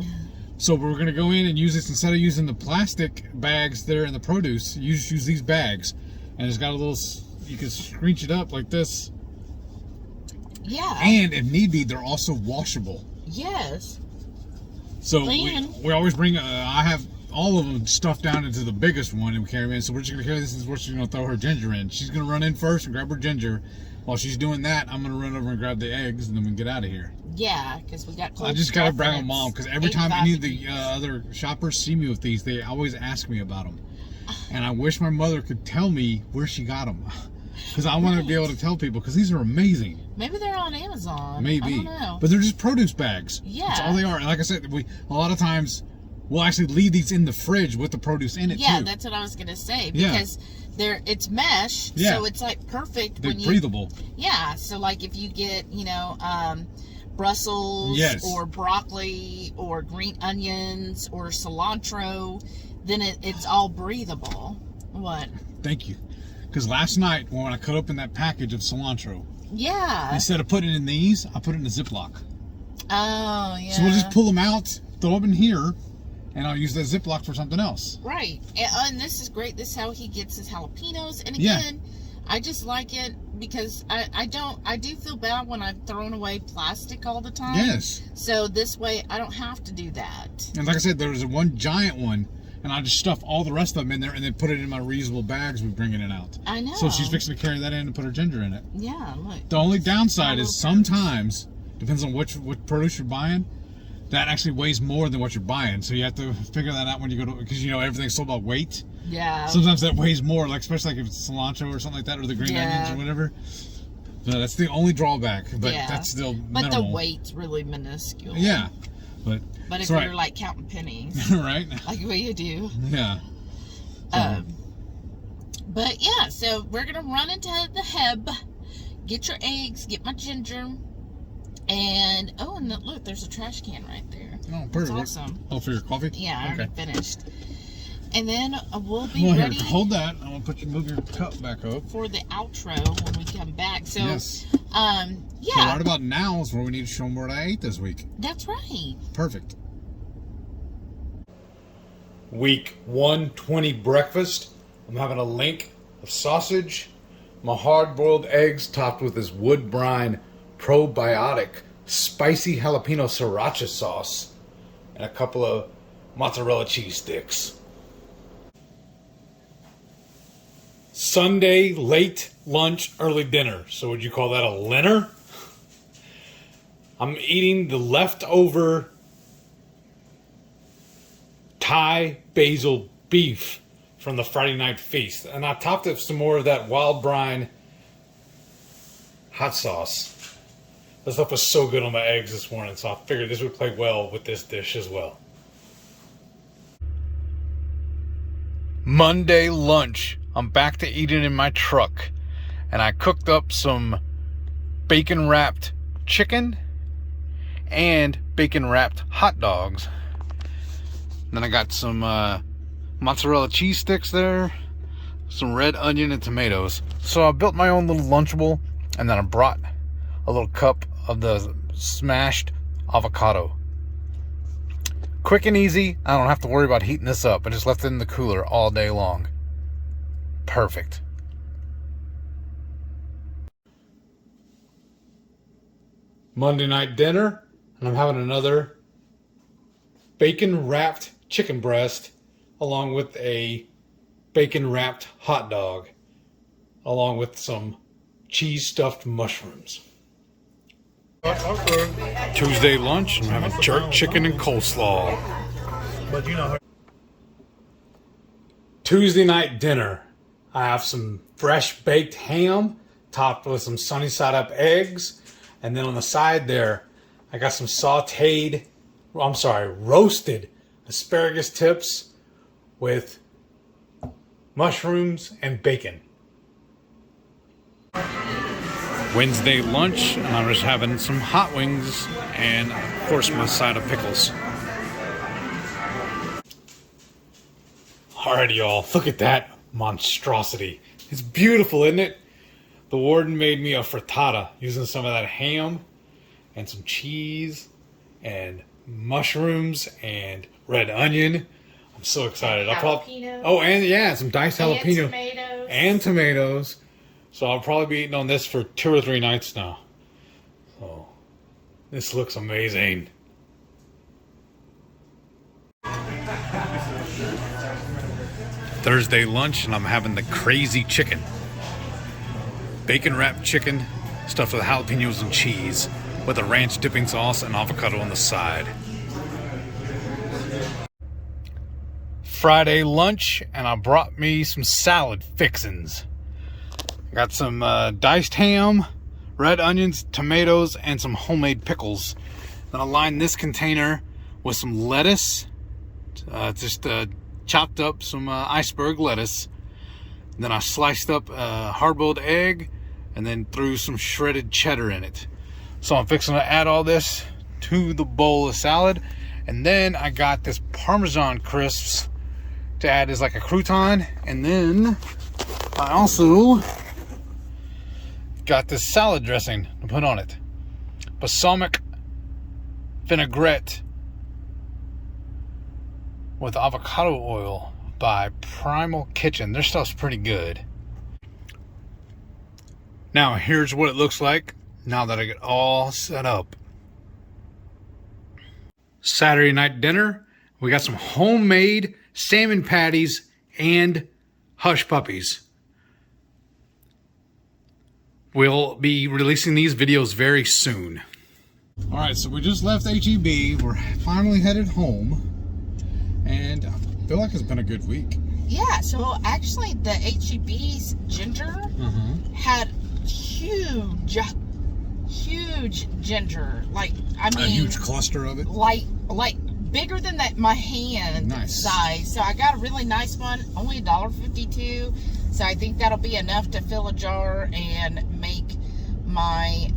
So we're going to go in and use this instead of using the plastic bags there in the produce. You just use these bags. And it's got a little, you can scrunch it up like this. Yeah. And if need be, they're also washable. Yes. So we always bring, I have all of them stuffed down into the biggest one and we carry them in. So we're just going to carry this and we're just going to throw her ginger in. She's going to run in first and grab her ginger. While she's doing that, I'm going to run over and grab the eggs and then we can get out of here. Yeah, because we got cold I just got to brag on Mom because every time any of the other shoppers see me with these, they always ask me about them. And I wish my mother could tell me where she got them. Because I want to be able to tell people because these are amazing. Maybe they're on Amazon. Maybe. I don't know. But they're just produce bags. Yeah. That's all they are. And like I said, a lot of times we'll actually leave these in the fridge with the produce in it too. Yeah, that's what I was going to say. Because it's mesh, so it's like perfect. They're breathable. Yeah, so like if you get, Brussels or broccoli or green onions or cilantro, then it's all breathable. What? Thank you. Because last night when I cut open that package of cilantro, instead of putting it in these, I put it in a Ziploc. Oh, yeah. So we'll just pull them out, throw them in here, and I'll use that Ziploc for something else. Right. And this is great. This is how he gets his jalapenos. And again, I just like it because I do feel bad when I'm throwing away plastic all the time. Yes. So this way I don't have to do that. And like I said, there was one giant one, and I just stuff all the rest of them in there and then put it in my reusable bags we bringing it out. I know. So she's fixing to carry that in and put her ginger in it. Yeah, look. The only downside is sometimes, depends on what produce you're buying, that actually weighs more than what you're buying. So you have to figure that out when you go to, because everything's sold by weight. Yeah. Sometimes that weighs more, like especially like if it's cilantro or something like that, or the green onions or whatever. So that's the only drawback, but that's still minimal. But the weight's really minuscule. Yeah. But if you're like counting pennies. Right. Like what you do. Yeah. But yeah, so we're going to run into the Heb, get your eggs, get my ginger, and look, there's a trash can right there. Oh, perfect. That's awesome. Oh, for your coffee? Yeah, I already finished. And then we'll be ready. Here, hold that. I'm going to move your cup back up. For the outro when we come back. So, yes. Yeah. So right about now is where we need to show them what I ate this week. That's right. Perfect. Week 120 breakfast. I'm having a link of sausage, my hard-boiled eggs topped with this wood brine probiotic spicy jalapeno sriracha sauce, and a couple of mozzarella cheese sticks. Sunday late lunch, early dinner. So would you call that a dinner? I'm eating the leftover Thai basil beef from the Friday night feast. And I topped it with some more of that wild brine hot sauce. This stuff was so good on my eggs this morning, so I figured this would play well with this dish as well. Monday lunch. I'm back to eating in my truck. And I cooked up some bacon wrapped chicken and bacon wrapped hot dogs. Then I got some mozzarella cheese sticks there, some red onion and tomatoes. So I built my own little Lunchable, and then I brought a little cup of the smashed avocado. Quick and easy. I don't have to worry about heating this up. I just left it in the cooler all day long. Perfect. Monday night dinner, and I'm having another bacon wrapped chicken breast along with a bacon wrapped hot dog along with some cheese stuffed mushrooms. Tuesday lunch, I'm having jerk chicken and coleslaw. But you know, Tuesday night dinner, I have some fresh baked ham topped with some sunny side up eggs, and then on the side there I got some roasted asparagus tips with mushrooms and bacon. Wednesday lunch, and I'm just having some hot wings and of course my side of pickles. Alrighty y'all, look at that monstrosity. It's beautiful, isn't it? The warden made me a frittata using some of that ham and some cheese and mushrooms and red onion. I'm so excited. Jalapeno. Some diced And jalapeno tomatoes. and tomatoes. So I'll probably be eating on this for 2 or 3 nights now. So this looks amazing. Thursday lunch, and I'm having the crazy chicken. Bacon wrapped chicken stuffed with jalapenos and cheese with a ranch dipping sauce and avocado on the side. Friday lunch, and I brought me some salad fixins. Got some diced ham, red onions, tomatoes, and some homemade pickles. Then I lined this container with some lettuce, chopped up some iceberg lettuce. And then I sliced up a hard-boiled egg and then threw some shredded cheddar in it. So I'm fixing to add all this to the bowl of salad. And then I got this Parmesan crisps to add as like a crouton. And then I also got this salad dressing to put on it. Balsamic vinaigrette with avocado oil by Primal Kitchen. Their stuff's pretty good. Now here's what it looks like now that I get all set up. Saturday night dinner, we got some homemade salmon patties and hush puppies. We'll be releasing these videos very soon. All right, so we just left HEB. We're finally headed home, and I feel like it's been a good week. Yeah, so actually the HEB's ginger had huge ginger. Like, I mean, A huge cluster of it. Like bigger than my hand size. So I got a really nice one, only $1.52. So I think that'll be enough to fill a jar and make my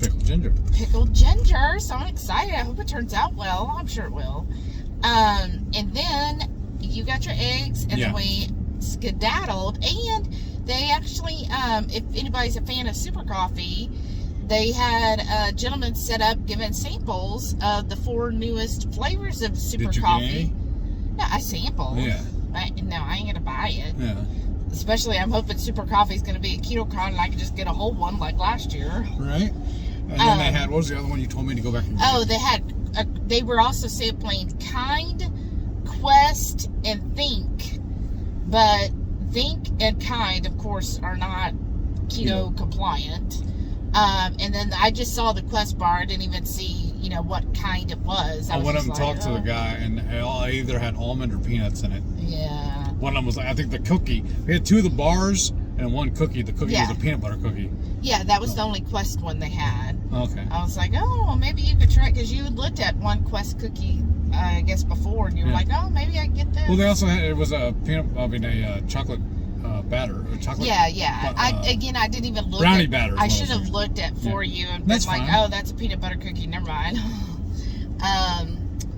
pickled ginger. So I'm excited. I hope it turns out well. I'm sure it will. And then you got your eggs, and then we skedaddled. And they actually, if anybody's a fan of Super Coffee, they had a gentleman set up giving samples of the 4 newest flavors of Super Coffee. No, I sampled. Yeah. I ain't gonna buy it. Yeah. Especially, I'm hoping Super Coffee is gonna be a keto con and I can just get a whole one like last year. Right. And then they had, what was the other one you told me to go back and get? Oh, they were also sampling Kind, Quest, and Think. But Think and Kind, of course, are not keto compliant. And then I just saw the Quest bar. I didn't even see, what kind it was. I went up and talked to the guy, and it either had almond or peanuts in it. Yeah. One of them was, I think, the cookie. We had 2 of the bars and 1 cookie. The cookie was a peanut butter cookie. Yeah, that was the only Quest one they had. Okay. I was like, oh, well, maybe you could try it, because you had looked at one Quest cookie, I guess, before, and you were like, oh, maybe I can get this. Well, they also had, it was a chocolate batter or chocolate. Yeah. I didn't even look. Brownie batter. I should have looked at for you and been like, oh, that's a peanut butter cookie. Never mind.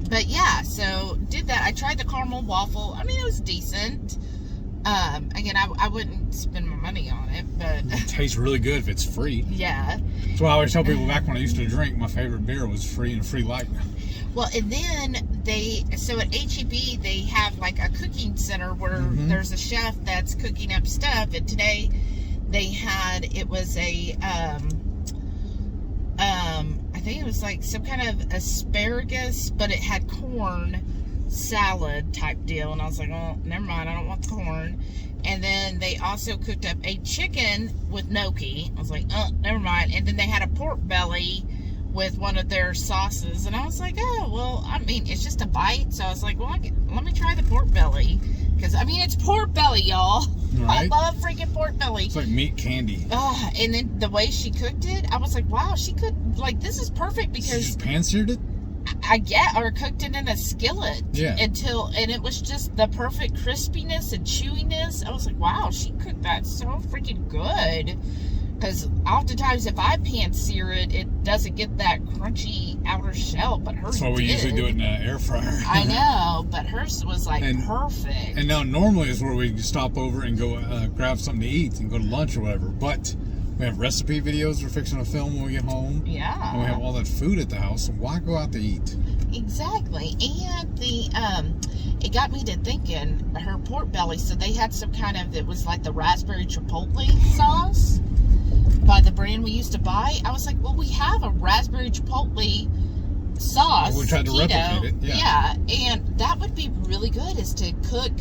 But yeah, so did that. I tried the caramel waffle. I mean, it was decent. Again, I wouldn't spend my money on it, but It tastes really good if it's free. yeah. That's why I always tell people back when I used to drink, my favorite beer was free and free light. Well, and then so at HEB, they have like a cooking center where there's a chef that's cooking up stuff. And today it was a, I think it was like some kind of asparagus, but it had corn salad type deal. And I was like, oh, never mind, I don't want the corn. And then they also cooked up a chicken with gnocchi. I was like, oh, never mind. And then they had a pork belly with one of their sauces, and I was like, oh, well, I mean, it's just a bite, so I was like, well, let me try the pork belly, because, I mean, it's pork belly, y'all. Right. I love freaking pork belly. It's like meat candy. And then the way she cooked it, I was like, wow, she could, like, this is perfect, She because just pan-seared it? or cooked it in a skillet. Yeah. And it was just the perfect crispiness and chewiness. I was like, wow, she cooked that so freaking good. Because oftentimes if I pan-sear it, it doesn't get that crunchy outer shell, but hers That's why we did. usually do it in an air fryer. I know, but hers was like perfect. And now normally is where we stop over and go grab something to eat and go to lunch or whatever. But we have recipe videos we're fixing to film when we get home. Yeah. And we have all that food at the house, so why go out to eat? Exactly. And it got me to thinking, her pork belly, so they had some kind of, it was like the raspberry chipotle sauce by the brand we used to buy. I was like, well, we have a raspberry chipotle sauce. Well, we tried to keto. replicate it. Yeah. And that would be really good, is to cook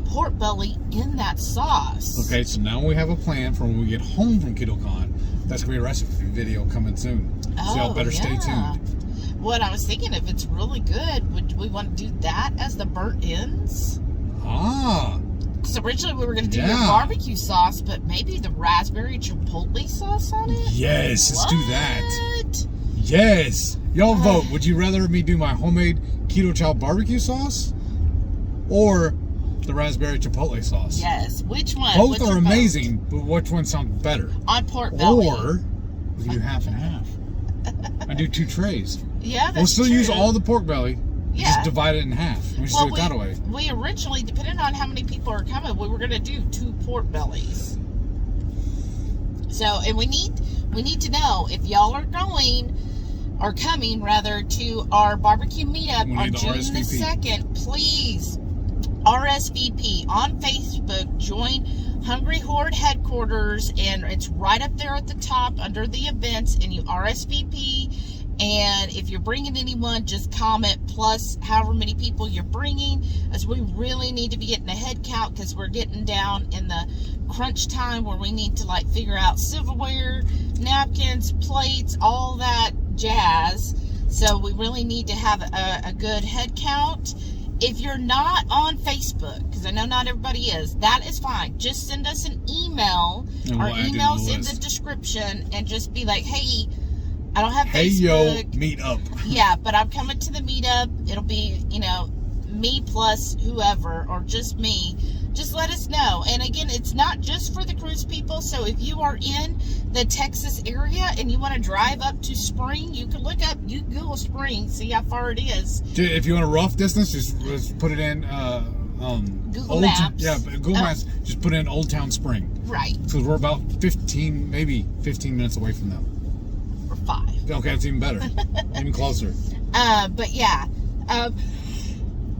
pork belly in that sauce. Okay, so now we have a plan for when we get home from KetoCon. That's going to be a recipe video coming soon. So y'all better stay tuned. What I was thinking, if it's really good, would we want to do that as the burnt ends? Ah. So originally we were going to do your barbecue sauce, but maybe the raspberry chipotle sauce on it? Yes, let's do that. Yes. Y'all vote. Would you rather me do my homemade keto chow barbecue sauce or the raspberry chipotle sauce? Yes. Which one? Both are amazing, but which one sounds better? On pork belly. Or we can do half and half. I do 2 trays. Yeah, that's We'll still true. use all the pork belly. Yeah. Just divide it in half. We just do it that way. We originally, depending on how many people are coming, we were going to do 2 pork bellies. So, and we need to know if y'all are coming rather, to our barbecue meetup on June the 2nd. Please RSVP on Facebook. Join Hungry Horde headquarters, and it's right up there at the top under the events, and you RSVP. And if you're bringing anyone, just comment plus however many people you're bringing, as we really need to be getting a head count, because we're getting down in the crunch time where we need to like figure out silverware, napkins, plates, all that jazz. So we really need to have a good head count. If you're not on Facebook, because I know not everybody is, that is fine. Just send us an email. Our email's in the description, and just be like, hey, I don't have Facebook. Hey, yo, meet up. Yeah, but I'm coming to the meetup. It'll be, me plus whoever, or just me. Just let us know. And again, it's not just for the cruise people. So if you are in the Texas area and you want to drive up to Spring, you can you Google Spring, see how far it is. If you want a rough distance, just put it in Google Maps. Yeah, Google Maps. Just put in Old Town Spring. Right. Because we're about 15 minutes away from them. 5. Okay, that's even better. Even closer. But yeah.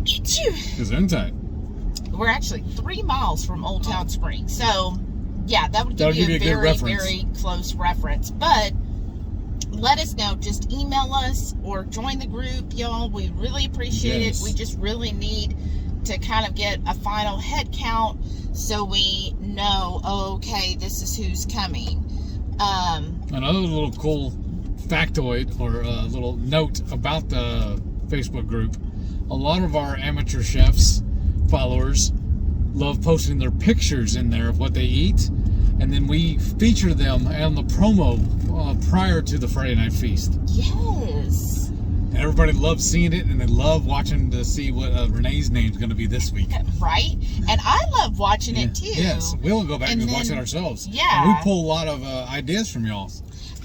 Because they're in tight. We're actually 3 miles from Old Town Spring. So, yeah, that would give you a very, very close reference. But let us know. Just email us or join the group, y'all. We really appreciate it. We just really need to kind of get a final head count so we know, okay, this is who's coming. Another little cool factoid or a little note about the Facebook group. A lot of our amateur chefs followers love posting their pictures in there of what they eat, and then we feature them on the promo prior to the Friday Night Feast. Yes. And everybody loves seeing it, and they love watching to see what Renee's name's going to be this week. Right? And I love watching it too. Yes, we'll go back and watch it ourselves. Yeah. And we pull a lot of ideas from y'all.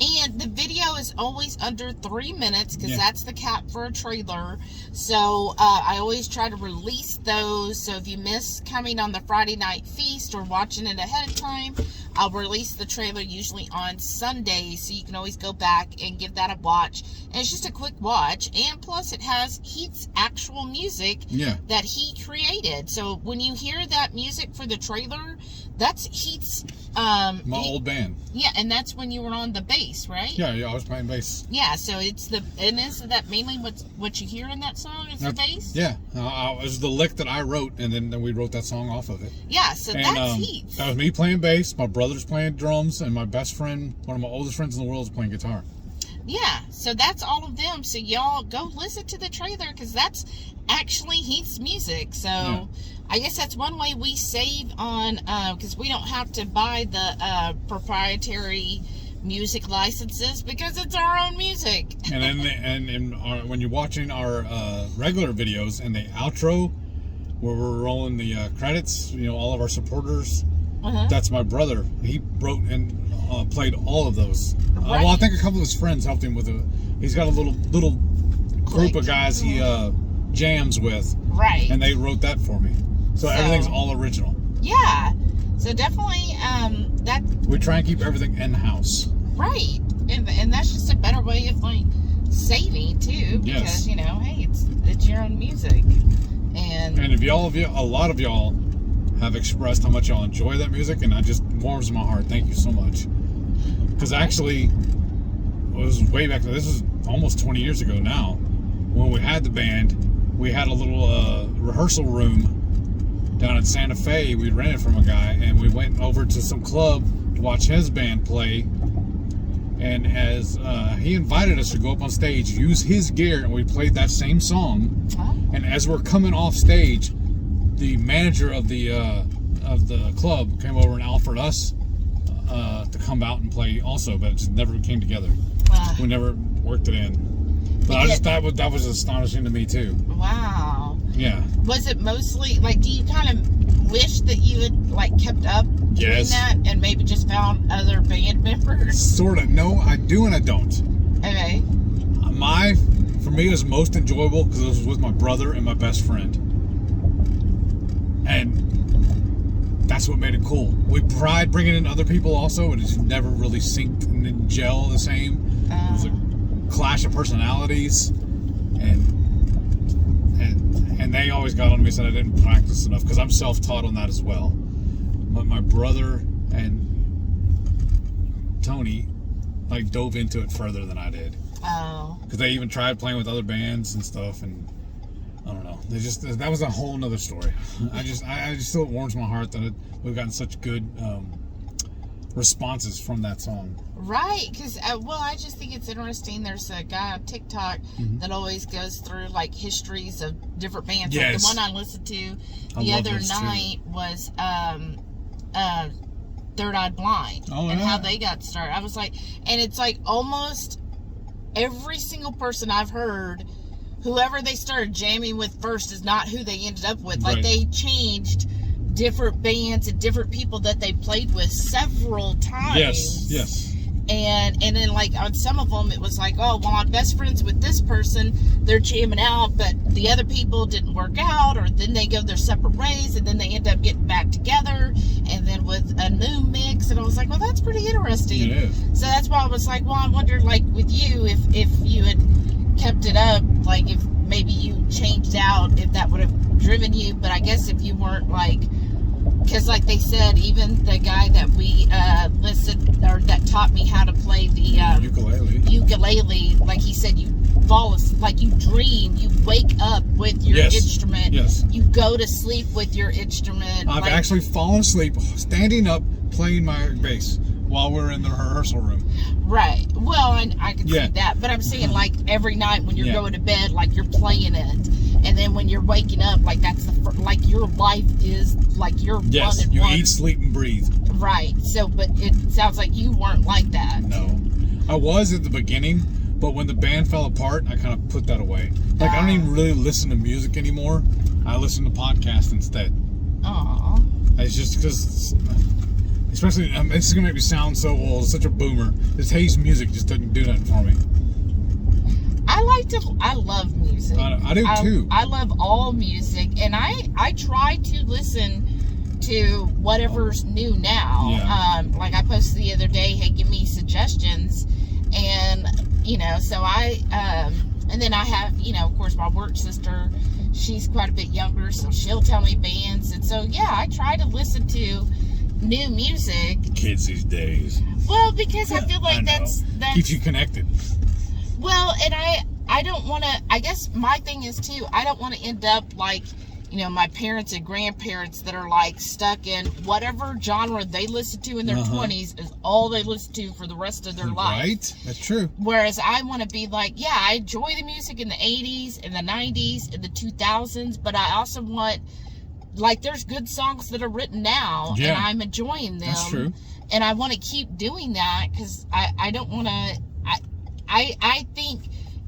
And the video is always under 3 minutes because Yeah. that's the cap for a trailer. So I always try to release those. So if you miss coming on the Friday night feast or watching it ahead of time, I'll release the trailer usually on Sundays. So you can always go back and give that a watch. And it's just a quick watch. And plus it has Heath's actual music that he created. So when you hear that music for the trailer, that's Heath's... my old band. Yeah, and that's when you were on the bass, right? Yeah, I was playing bass. Yeah, so it's the, and is that mainly what you hear in that song is the bass? Yeah, it was the lick that I wrote, and then we wrote that song off of it. Yeah, so And, that's Heath. that was me playing bass, my brother's playing drums, and my best friend, one of my oldest friends in the world, is playing guitar. Yeah, so that's all of them. So y'all go listen to the trailer because that's actually Heath's music. So I guess that's one way we save on, because we don't have to buy the proprietary music licenses because it's our own music. And then when you're watching our regular videos and the outro, where we're rolling the credits, all of our supporters, that's my brother. He wrote and played all of those. Right. Well, I think a couple of his friends helped him with it. He's got a little group of guys he jams with. Right. And they wrote that for me. So everything's all original. Yeah. So definitely that... We try and keep everything in-house. Right. And that's just a better way of, like, saving, too. Because, hey, it's your own music. And if a lot of y'all have expressed how much y'all enjoy that music, and that just warms my heart. Thank you so much. Because actually, it was way back, this was almost 20 years ago now, when we had the band, we had a little rehearsal room down in Santa Fe. We rented from a guy, and we went over to some club to watch his band play. And as he invited us to go up on stage, use his gear, and we played that same song. And as we're coming off stage, the manager of the club came over and offered us to come out and play also, but it just never came together. We never worked it in. But that was astonishing to me too. Wow. Yeah. Was it mostly like? Do you kind of wish that you had like kept up doing that and maybe just found other band members? Sort of. No, I do and I don't. Okay. For me, it was most enjoyable because it was with my brother and my best friend, and that's what made it cool. We tried bringing in other people also, and it just never really synced and didn't gel the same. It was a clash of personalities, and they always got on me and said I didn't practice enough because I'm self-taught on that as well. But my brother and Tony dove into it further than I did. Oh. Because they even tried playing with other bands and stuff, and I don't know. That was a whole nother story. I just still warms my heart that we've gotten such good responses from that song. Right, because I just think it's interesting. There's a guy on TikTok that always goes through like histories of different bands. Yes. Like the one I listened to the other night was Third Eye Blind and how they got started. I was like, and it's like almost every single person I've heard, whoever they started jamming with first is not who they ended up with. Like they changed different bands and different people that they played with several times. Yes. And then like on some of them it was like, oh well, I'm best friends with this person, they're jamming out, but the other people didn't work out, or then they go their separate ways, and then they end up getting back together, and then with a new mix. And I was like, well, that's pretty interesting. It is. So that's why I was like, well, I wondered like with you if you had kept it up, like if maybe you changed out, if that would have driven you. But I guess if you weren't like, because like they said, even the guy that we listened, or that taught me how to play the ukulele, like he said, you fall asleep, like you dream, you wake up with your instrument, you go to sleep with your instrument. I've actually fallen asleep standing up playing my bass while we're in the rehearsal room. Right. Well, I can see that, but I'm saying like every night when you're going to bed, like you're playing it, and then when you're waking up, like that's like your life is like your one and you one. eat, sleep, and breathe. Right. So, but it sounds like you weren't like that. No, I was at the beginning, but when the band fell apart, I kind of put that away. Like I don't even really listen to music anymore. I listen to podcasts instead. Aww. It's just because Especially, it's gonna make me sound so old, such a boomer. This Hayes music just doesn't do nothing for me. I love music. I do too. I love all music, and I try to listen to whatever's new now. Yeah. Like I posted the other day, hey, give me suggestions, and so and then I have, of course, my work sister. She's quite a bit younger, so she'll tell me bands, and so yeah, I try to listen to new music. Kids these days. Well, because I feel like that's keeps you connected. Well, and I don't want to. I guess my thing is too. I don't want to end up like my parents and grandparents that are like stuck in whatever genre they listen to in their 20s is all they listen to for the rest of their life. Right? That's true. Whereas I want to be like, yeah, I enjoy the music in the 80s, in the 90s, in the 2000s, but I also want, like, there's good songs that are written now, and I'm enjoying them. That's true. And I want to keep doing that because I don't want to. I think,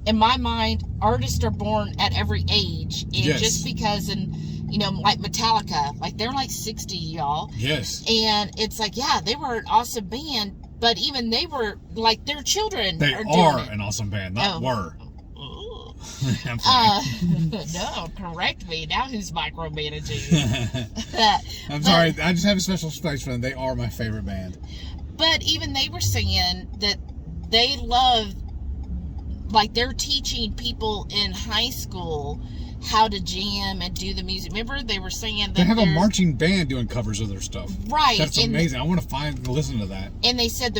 in my mind, artists are born at every age. And just because, like Metallica, like they're like 60, y'all. Yes. And it's like, yeah, they were an awesome band, but even they were, like, their children They are an awesome band, not were. I'm sorry. No, correct me. Now who's micromanaging? I'm sorry. I just have a special place for them. They are my favorite band. But even they were saying that they love, like, they're teaching people in high school how to jam and do the music. Remember, they were saying that they have a marching band doing covers of their stuff. Right. That's amazing. I want to listen to that. And they said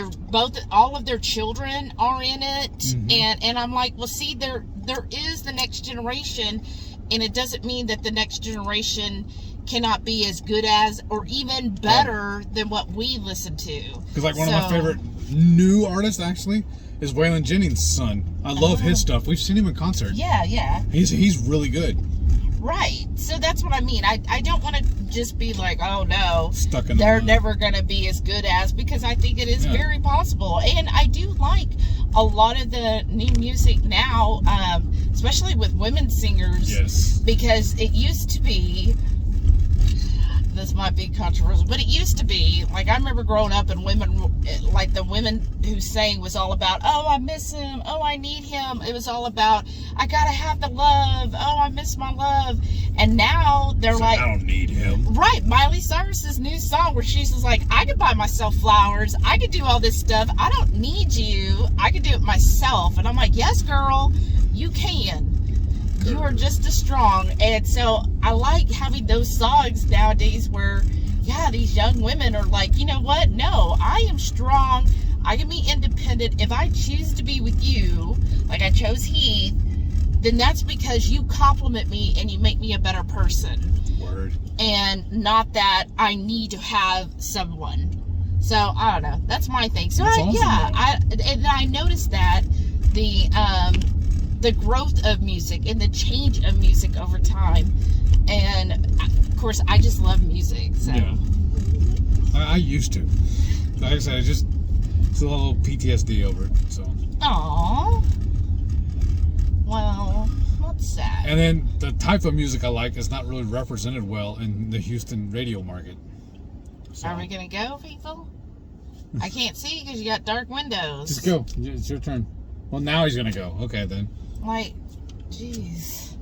all of their children are in it. And I'm like, well, see, there is the next generation, and it doesn't mean that the next generation cannot be as good as or even better than what we listen to. Because, like, one of my favorite new artists, actually, is Waylon Jennings' son. I love his stuff. We've seen him in concert. Yeah. He's really good. Right. So that's what I mean. I don't want to just be like, oh no, they're never going to be as good as, because I think it is very possible. And I do like a lot of the new music now, especially with women singers. Yes. Because it used to be, this might be controversial, but it used to be, like, I remember growing up and like the women who sang was all about, oh, I miss him, oh, I need him. It was all about, I gotta have the love, oh, I miss my love. And now they're like, I don't need him. Right, Miley Cyrus's new song where she's just like, I could buy myself flowers, I could do all this stuff, I don't need you, I could do it myself. And I'm like, yes, girl, you can. You are just as strong. And so I like having those songs nowadays where, yeah, these young women are like, you know what? No, I am strong. I can be independent. If I choose to be with you, like I chose Heath, then that's because you compliment me and you make me a better person. Word. And not that I need to have someone. So, I don't know. That's my thing. So, I noticed that the growth of music and the change of music over time. And, of course, I just love music. So. Yeah. I used to. Like I said, it's a little PTSD over it. So. Aww. Well, that's sad. And then the type of music I like is not really represented well in the Houston radio market. So. Are we going to go, people? I can't see because you got dark windows. Just go. It's your turn. Well, now he's going to go. Okay, then. Like, jeez.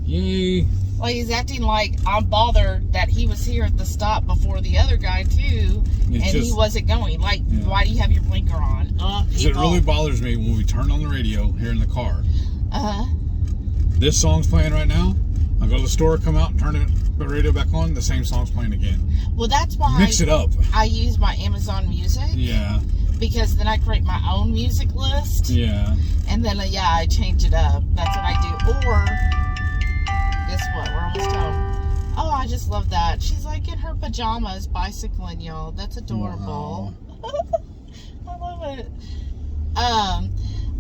Yay. Like, he's acting like I'm bothered that he was here at the stop before the other guy, too, he wasn't going. Like, why do you have your blinker on? Because it really bothers me when we turn on the radio here in the car. This song's playing right now. I go to the store, come out, and turn the radio back on. The same song's playing again. Well, that's why mix it up. I use my Amazon Music. Yeah. Because then I create my own music list. Yeah. And then, I change it up. That's what I do. Or, guess what? We're almost home. Oh, I just love that. She's like in her pajamas bicycling, y'all. That's adorable. Wow. I love it.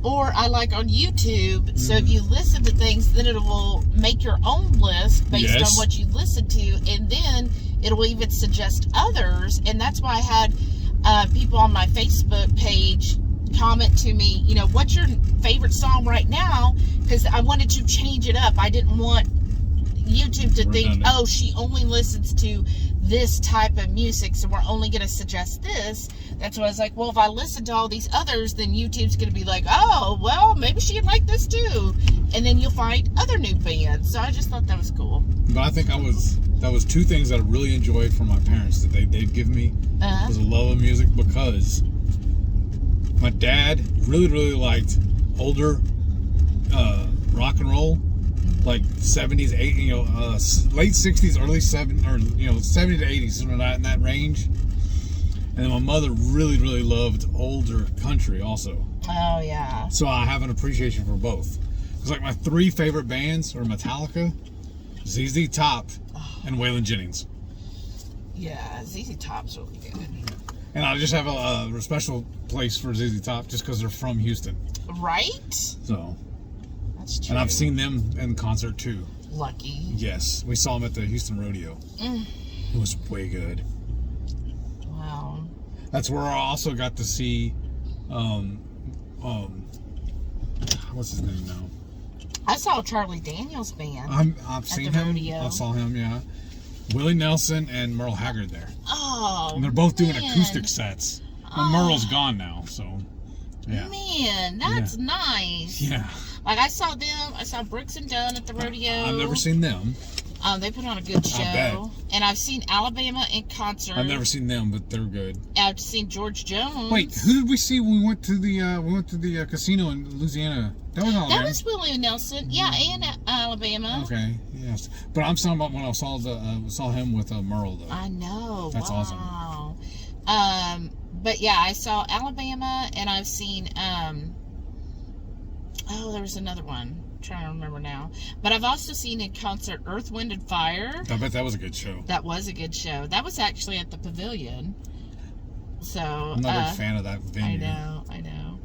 Or I like on YouTube, so if you listen to things, then it will make your own list based on what you listen to, and then it will even suggest others. And that's why I had people on my Facebook page comment to me, what's your favorite song right now? Because I wanted to change it up. I didn't want YouTube to think, oh, she only listens to this type of music, so we're only going to suggest this. That's why I was like, well, if I listen to all these others, then YouTube's going to be like, oh, well, maybe she'd like this too. And then you'll find other new bands. So I just thought that was cool. But I think that was two things that I really enjoyed from my parents that they'd give me was a love of music, because my dad really liked older rock and roll, like 70s, 80s, late 60s, early 70s, or 70 to 80s, something like that, in that range. And then my mother really loved older country also. Oh, yeah. So I have an appreciation for both. It's like my three favorite bands are Metallica, ZZ Top, and Waylon Jennings. Yeah, ZZ Top's really good. And I just have a special place for ZZ Top just because they're from Houston. Right? So. That's true. And I've seen them in concert too. Lucky. Yes, we saw them at the Houston Rodeo. It was way good. Wow. That's where I also got to see, what's his name now? I saw Charlie Daniels band. I've seen the him. rodeo. I saw him. Yeah, Willie Nelson and Merle Haggard there. Oh, And they're both doing man. acoustic sets. Well, Merle's gone now, so yeah. Man, that's nice. Yeah. Like I saw them. I saw Brooks and Dunn at the rodeo. I've never seen them. They put on a good show. I bet. And I've seen Alabama in concert. I've never seen them, but they're good. I've seen George Jones. Wait, who did we see when we went to the casino in Louisiana? That was Alabama. That was Willie Nelson. Yeah, and Alabama. Okay, yes. But I'm talking about when I saw him with Merle though. I know. That's awesome. But yeah, I saw Alabama, and I've seen there was another one. I'm trying to remember now. But I've also seen in concert Earth, Wind and Fire. I bet that was a good show. That was a good show. That was actually at the Pavilion. So I'm not a big fan of that venue. I know.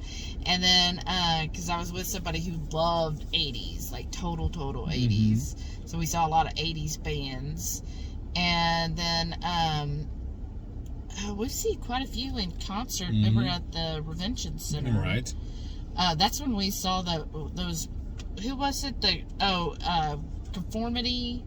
And then because I was with somebody who loved 80s, like total 80s. So we saw a lot of 80s bands. And then we've seen quite a few in concert. Remember at the Revention Center. Right. That's when we saw those. Who was it? Conformity.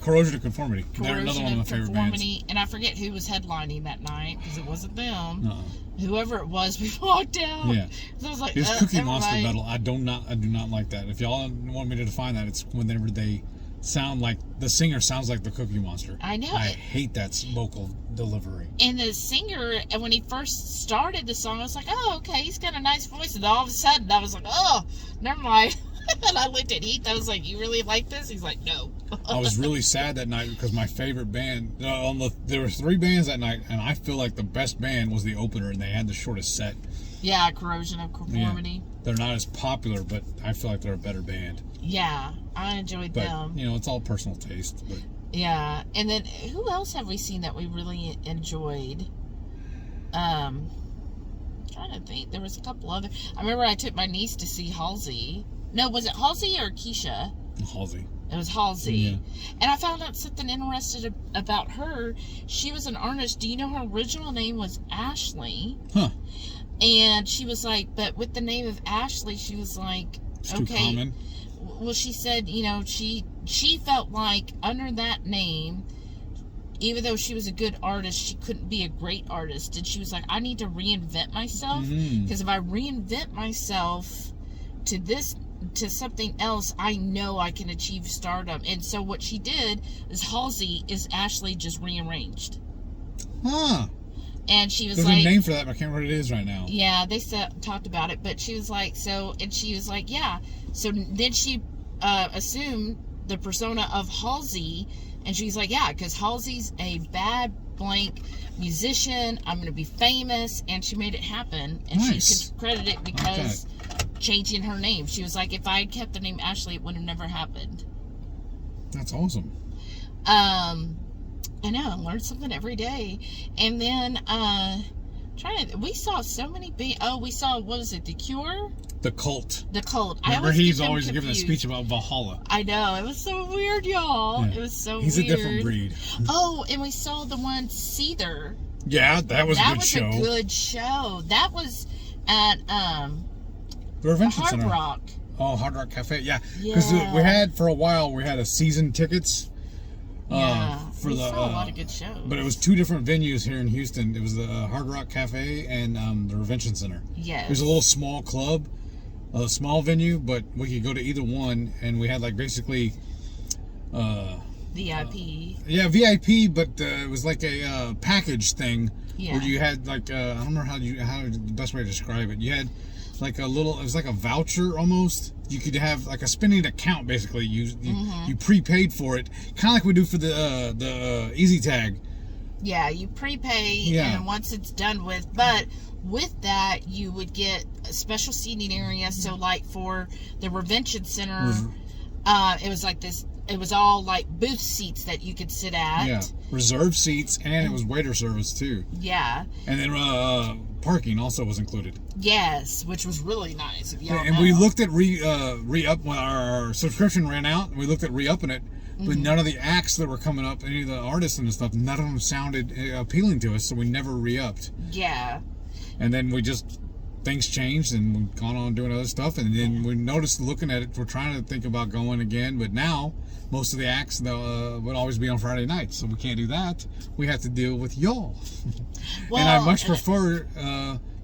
Corrosion of Conformity. They're Corrosion another one of my favorite bands. And I forget who was headlining that night because it wasn't them. No. Whoever it was, we walked out. Yeah. So I was like, His Cookie Monster everybody. metal. I do not like that. If y'all want me to define that, it's whenever they sound like the singer sounds like the Cookie Monster. I know. I hate that vocal delivery. And the singer, and when he first started the song, I was like, oh, okay, he's got a nice voice. And all of a sudden, I was like, oh, never mind. And I looked at Heath. I was like, you really like this? He's like, no. I was really sad that night because my favorite band, there were three bands that night, and I feel like the best band was the opener, and they had the shortest set. Yeah, Corrosion of Conformity. Yeah. They're not as popular, but I feel like they're a better band. Yeah, I enjoyed But, them. it's all personal taste. But Yeah, and then who else have we seen that we really enjoyed? Trying to think. There was a couple other. I remember I took my niece to see Halsey. No, was it Halsey or Keisha? Halsey. It was Halsey. Yeah. And I found out something interesting about her. She was an artist. Do you know her original name was Ashley? Huh. And she was like, but with the name of Ashley, she was like, It's okay. too common. Well, she said, she felt like under that name, even though she was a good artist, she couldn't be a great artist. And she was like, I need to reinvent myself. Because if I reinvent myself to something else, I know I can achieve stardom. And so what she did is Halsey is Ashley just rearranged. Huh. And she was There's like, a name for that, but I can't remember what it is right now. yeah, they talked about it, but she was like, yeah. So then she assumed the persona of Halsey, and she's like, yeah, because Halsey's a bad blank musician. I'm going to be famous, and she made it happen. And Nice. she could credit it because changing her name. She was like, if I had kept the name Ashley, it would have never happened. That's awesome. I know, I learned something every day. And then we saw so many we saw, what was it, The Cure? The Cult. The Cult. Remember, he's always giving a speech about Valhalla. I know, it was so weird, y'all. Yeah. It was so He's weird. a different breed. Oh, and we saw the one Seether. Yeah, that was a good show. That was a good show. That was at The Revention Hard Center. Rock. Oh, Hard Rock Cafe. Yeah. Because we had, for a while, a season tickets. Yeah. for we the. saw a lot of good shows. But it was 2 different venues here in Houston. It was the Hard Rock Cafe and the Revention Center. Yes. There's a little small club, a small venue, but we could go to either one, and we had like basically. VIP. Yeah, VIP, but it was like a package thing Yeah. where you had like I don't know how the best way to describe it. You had like a little. It was like a voucher almost. You could have like a spending account basically. You prepaid for it, kind of like we do for the Easy Tag. Yeah, you prepay, Yeah. and once it's done with, but with that, you would get a special seating area. So, like for the Revention Center, it was like this. It was all like booth seats that you could sit at. Yeah, reserved seats, and it was waiter service too. Yeah. And then parking also was included. Yes, which was really nice. If y'all And know. we looked at re-up when our subscription ran out. We looked at re-upping it, but none of the acts that were coming up, any of the artists and stuff, none of them sounded appealing to us, so we never re-upped. Yeah. And then things changed, and we've gone on doing other stuff, and then we noticed looking at it, we're trying to think about going again, but now most of the acts would always be on Friday nights, so we can't do that. We have to deal with y'all. Well, and I much prefer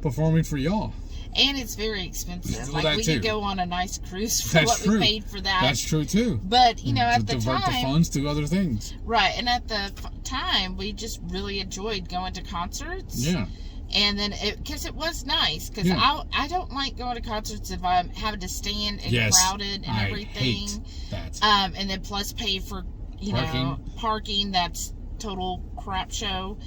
performing for y'all. And it's very expensive. Well, Like that we too. could go on a nice cruise for That's what true. we paid for that. That's true too. But you know, To at the divert the time, funds to other things. right? And at the time, we just really enjoyed going to concerts. Yeah. And then, because it was nice, because Yeah. I don't like going to concerts if I'm having to stand and Yes, crowded and I everything. hate that. And then plus pay for parking. That's total crap show.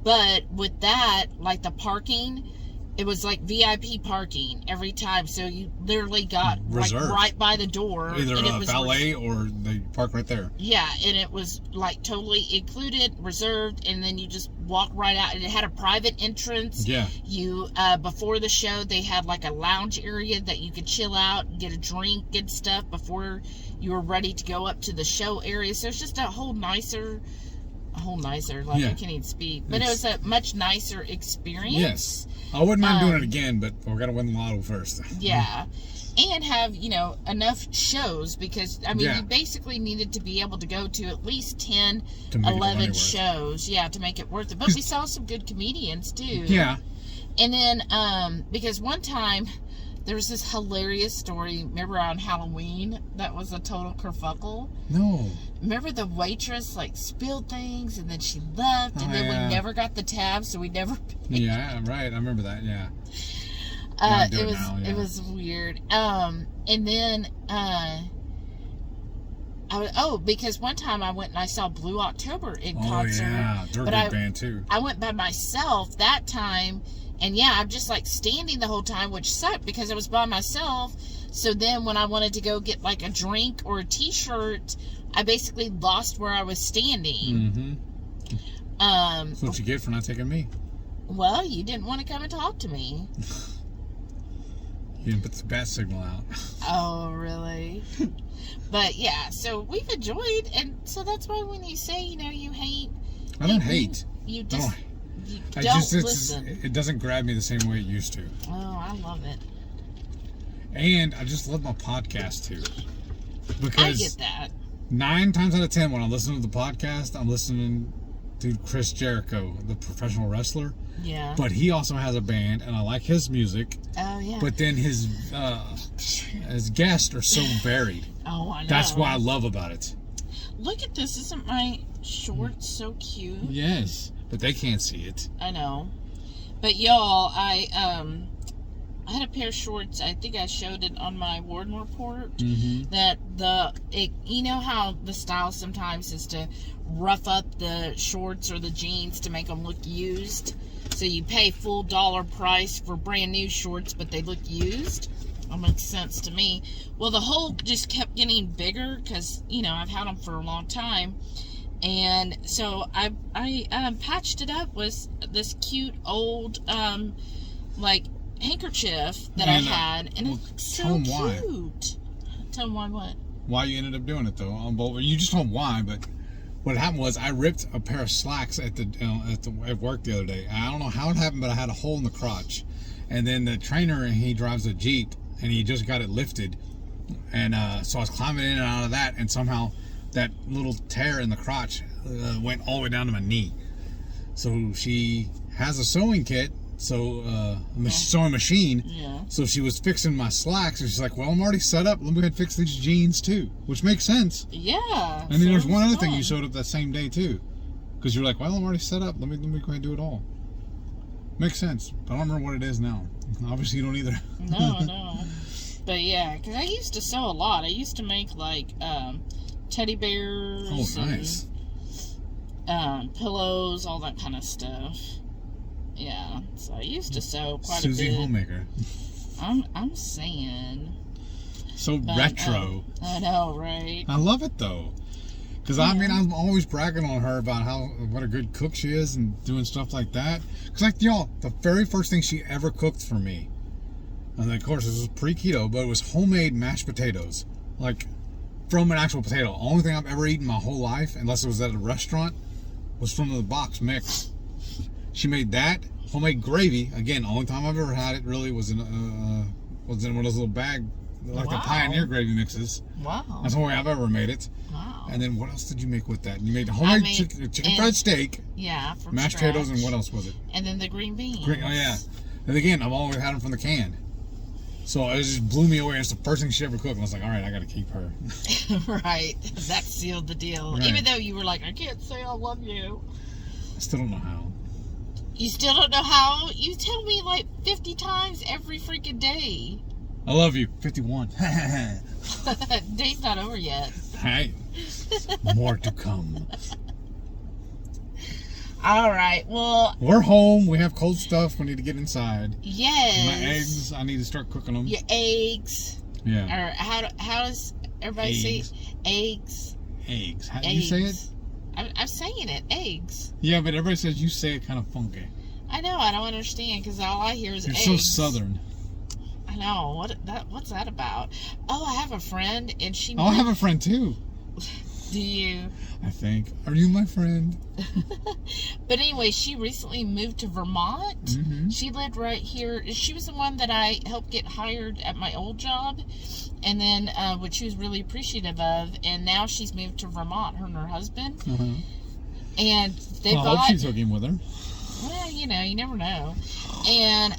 But with that, like the parking, it was like VIP parking every time. So you literally got like Reserved. right by the door. Either and it was valet or they park right there. yeah, and it was like totally included, reserved, and then you just walk right out. And it had a private entrance. Yeah. You before the show, they had like a lounge area that you could chill out and get a drink and stuff before you were ready to go up to the show area. So it's just a whole nicer, like Yeah. I can't even speak. But it was a much nicer experience. Yes. I wouldn't mind doing it again, but we're gonna win the lotto first. Yeah. And have, enough shows, because, I mean, Yeah. you basically needed to be able to go to at least 10, To make it money 11 worth. shows. Yeah, to make it worth it. But we saw some good comedians, too. Yeah. And then, because one time, there was this hilarious story, remember on Halloween, that was a total kerfuckle? No. Remember the waitress, like, spilled things, and then she left, and then yeah. we never got the tab, so we never paid. Yeah, right. I remember that. Yeah. I do It it was now, yeah. it was weird. And then because one time I went and I saw Blue October in concert. Yeah, they're a but good band too. I went by myself that time, and yeah, I'm just like standing the whole time, which sucked because I was by myself. So then when I wanted to go get like a drink or a t-shirt, I basically lost where I was standing. Mm-hmm. That's what you get for not taking me. Well, you didn't want to come and talk to me. You didn't put the bat signal out. Oh, really? But yeah, so we've enjoyed, and so that's why when you say, you hate, I don't hate. You I just don't- you I don't just listen. it doesn't grab me the same way it used to. Oh, I love it. And I just love my podcast too. I Because get that. 9 times out of 10 when I listen to the podcast, I'm listening to Chris Jericho, the professional wrestler. Yeah. But he also has a band, and I like his music. Oh yeah. But then his guests are so varied. Oh, I know. That's what I love about it. Look at this! Isn't my shorts so cute? Yes, but they can't see it. I know. But y'all, I had a pair of shorts. I think I showed it on my Warden report. Mm-hmm. That you know how the style sometimes is to rough up the shorts or the jeans to make them look used. So you pay full dollar price for brand new shorts, but they look used. That makes sense to me. Well, the hole just kept getting bigger because I've had them for a long time, and so I patched it up with this cute old like handkerchief that I had, and it looks so tell 'em why. cute. Tell them why what? Why you ended up doing it though? Well, you just told them why, but what happened was I ripped a pair of slacks at work the other day. I don't know how it happened, but I had a hole in the crotch, and then the trainer, he drives a Jeep, and he just got it lifted, and so I was climbing in and out of that, and somehow that little tear in the crotch went all the way down to my knee. So she has a sewing kit, sewing machine. Yeah. So she was fixing my slacks, and she's like, "Well, I'm already set up. Let me go ahead and fix these jeans too," which makes sense. Yeah. And then there's one other thing you showed up that same day too, because you're like, "Well, I'm already set up. Let me go ahead and do it all." Makes sense. But I don't remember what it is now. Obviously, you don't either. No. But yeah, because I used to sew a lot. I used to make like teddy bears. Oh, nice. And, pillows, all that kind of stuff. Yeah, so I used to sew quite a bit. Susie Homemaker. I'm saying. So retro. I know, right? I love it though. Because I mean, I'm always bragging on her about what a good cook she is and doing stuff like that. Because like y'all, the very first thing she ever cooked for me, and of course this was pre-keto, but it was homemade mashed potatoes, like from an actual potato. Only thing I've ever eaten my whole life, unless it was at a restaurant, was from the box mix. She made that homemade gravy. Again, only time I've ever had it really was in one of those little bag, like the Pioneer gravy mixes. Wow. That's the only way I've ever made it. Wow. And then what else did you make with that? You made homemade chicken fried steak. Yeah, from mashed scratch. potatoes, and what else was it? And then the green beans. Oh yeah. And again, I've always had them from the can. So it just blew me away. It's the first thing she ever cooked. And I was like, all right, I got to keep her. Right. That sealed the deal. Right. Even though you were like, I can't say I love you. I still don't know how. You still don't know how? You tell me like 50 times every freaking day. I love you. 51. Day's not over yet. Hey. More to come. All right. Well, we're home. We have cold stuff. We need to get inside. Yes. My eggs. I need to start cooking them. Your eggs. Yeah. Or how does everybody say eggs? Eggs. How do you say it? I'm saying it. Eggs. Yeah, but everybody says you say it kind of funky. I know. I don't understand because all I hear is eggs. You're so southern. I know. What's that about? Oh, I have a friend and she. Oh, I have a friend too. Do you? I think. Are you my friend? But anyway, she recently moved to Vermont. Mm-hmm. She lived right here. She was the one that I helped get hired at my old job, and then which she was really appreciative of. And now she's moved to Vermont. Her and her husband. Uh-huh. And they I hope she took him with her. Well, you never know. And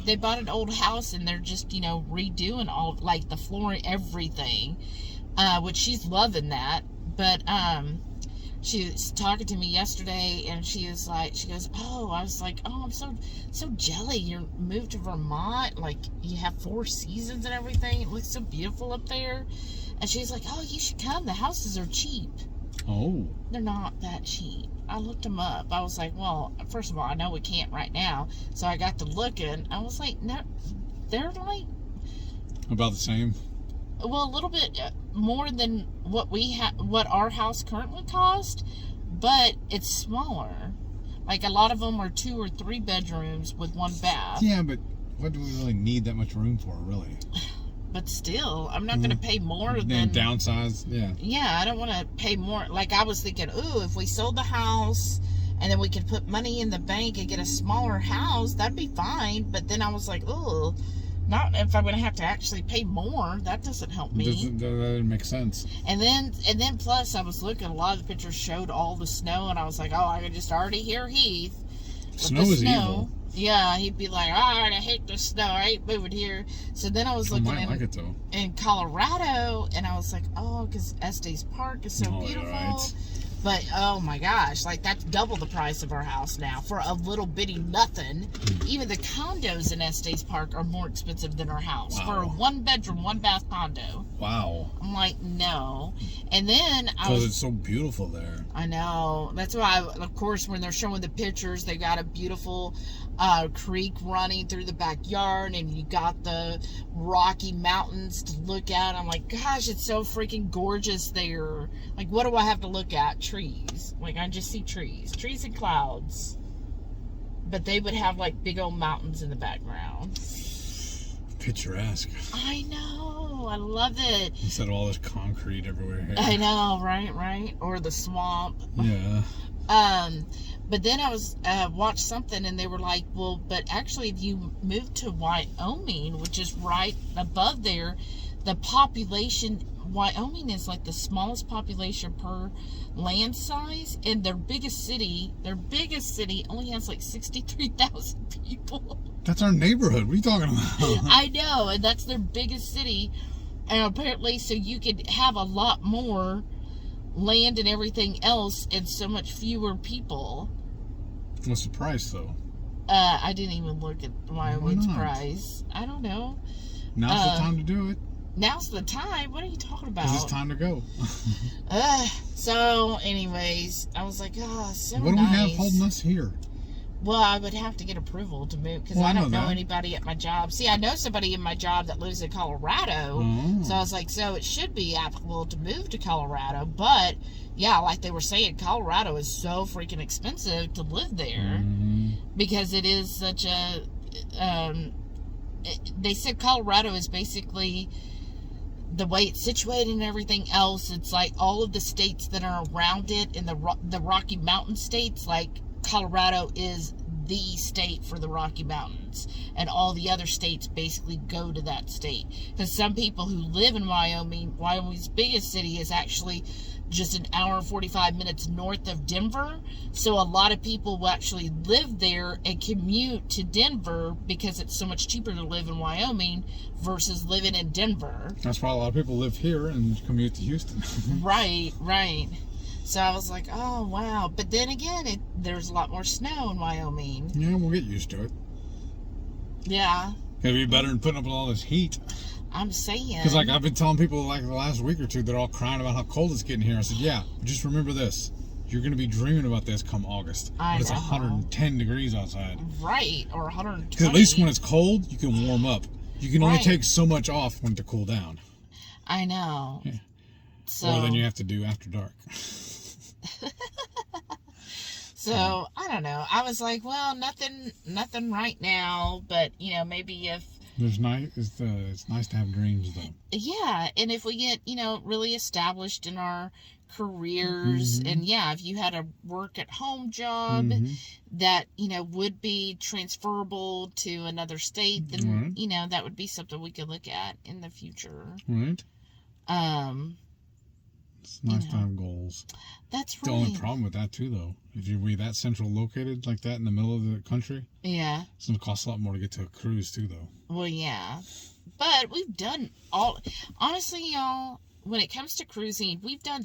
they bought an old house, and they're just redoing all like the flooring, everything. Which she's loving that. But she was talking to me yesterday, and she goes, oh, I was like, oh, I'm so jelly. You moved to Vermont, like you have 4 seasons and everything. It looks so beautiful up there. And she's like, oh, you should come. The houses are cheap. Oh. They're not that cheap. I looked them up. I was like, well, first of all, I know we can't right now. So I got to looking. I was like, no, they're like about the same. Well, a little bit more than what our house currently cost, but it's smaller. Like a lot of them are 2 or 3 bedrooms with 1 bath. Yeah, but what do we really need that much room for, really? But still, I'm not going to pay more than than downsize. Yeah. Yeah, I don't want to pay more. Like I was thinking, ooh, if we sold the house and then we could put money in the bank and get a smaller house, that'd be fine. But then I was like, ooh. Not if I'm going to have to actually pay more. That doesn't help me. That doesn't make sense. And then plus I was looking. A lot of the pictures showed all the snow, and I was like, oh, I can just already hear Heath. Snow is evil. Yeah, he'd be like, all right, I hate the snow. I ain't moving here. So then I was looking in Colorado, and I was like, oh, because Estes Park is so beautiful. Right. But, oh my gosh, like that's double the price of our house now for a little bitty nothing. Even the condos in Estes Park are more expensive than our house for a 1-bedroom, 1-bath condo. Wow. I'm like, no. And then because it's so beautiful there. I know. That's why, of course, when they're showing the pictures, they got a beautiful creek running through the backyard, and you got the Rocky Mountains to look at. I'm like, gosh, it's so freaking gorgeous there. Like, what do I have to look at? Trees. Like, I just see trees and clouds. But they would have like big old mountains in the background. Picturesque. I know. I love it. Instead of all this concrete everywhere here. I know, right? Or the swamp. Yeah. But then I was watched something, and they were like, well, but actually if you move to Wyoming, which is right above there, the population, Wyoming is like the smallest population per land size, and their biggest city only has like 63,000 people. That's our neighborhood. What are you talking about? I know, and that's their biggest city. And apparently, so you could have a lot more land and everything else and so much fewer people. What's the price, though? I didn't even look at Wyoming's Why not? price. I don't know. Now's the time to do it. Now's the time? What are you talking about? Because it's time to go. So, anyways, I was like, oh, so What do nice. we have holding us here? Well, I would have to get approval to move because Well, I don't I know know that. anybody at my job. See, I know somebody in my job that lives in Colorado. Oh. So I was like, so it should be applicable to move to Colorado. But, yeah, like they were saying, Colorado is so freaking expensive to live there because it is such a... they said Colorado is basically the way it's situated and everything else. It's like all of the states that are around it in the Rocky Mountain states, like Colorado is the state for the Rocky Mountains, and all the other states basically go to that state. Because some people who live in Wyoming's biggest city is actually just an hour and 45 minutes north of Denver. So a lot of people will actually live there and commute to Denver because it's so much cheaper to live in Wyoming versus living in Denver. That's why a lot of people live here and commute to Houston. Right. So I was like, oh, wow. But then again, there's a lot more snow in Wyoming. Yeah, we'll get used to it. Yeah, It'd be better than putting up with all this heat. I'm saying. Because, like, I've been telling people, like, the last week or two, they're all crying about how cold it's getting here. I said, yeah, just remember this. You're going to be dreaming about this come August. I When it's know. 110 degrees outside. Right, or 120. Because at least when it's cold, you can warm up. You can only Right. take so much off when to cool down. I know. Yeah. So, Or then you have to do after dark. so I don't know. I was like, well, nothing right now, but you know, maybe if It's nice to have dreams, though. yeah, and if we get, you know, really established in our careers, and yeah, if you had a work at home job that, you know, would be transferable to another state, then Right. you know, that would be something we could look at in the future. Right? It's nice You to know. have goals. That's The right. only problem with that, too, though, if you're that central located like that in the middle of the country, Yeah. it's going to cost a lot more to get to a cruise, too, though. Well, yeah. But we've done honestly, y'all, when it comes to cruising, we've done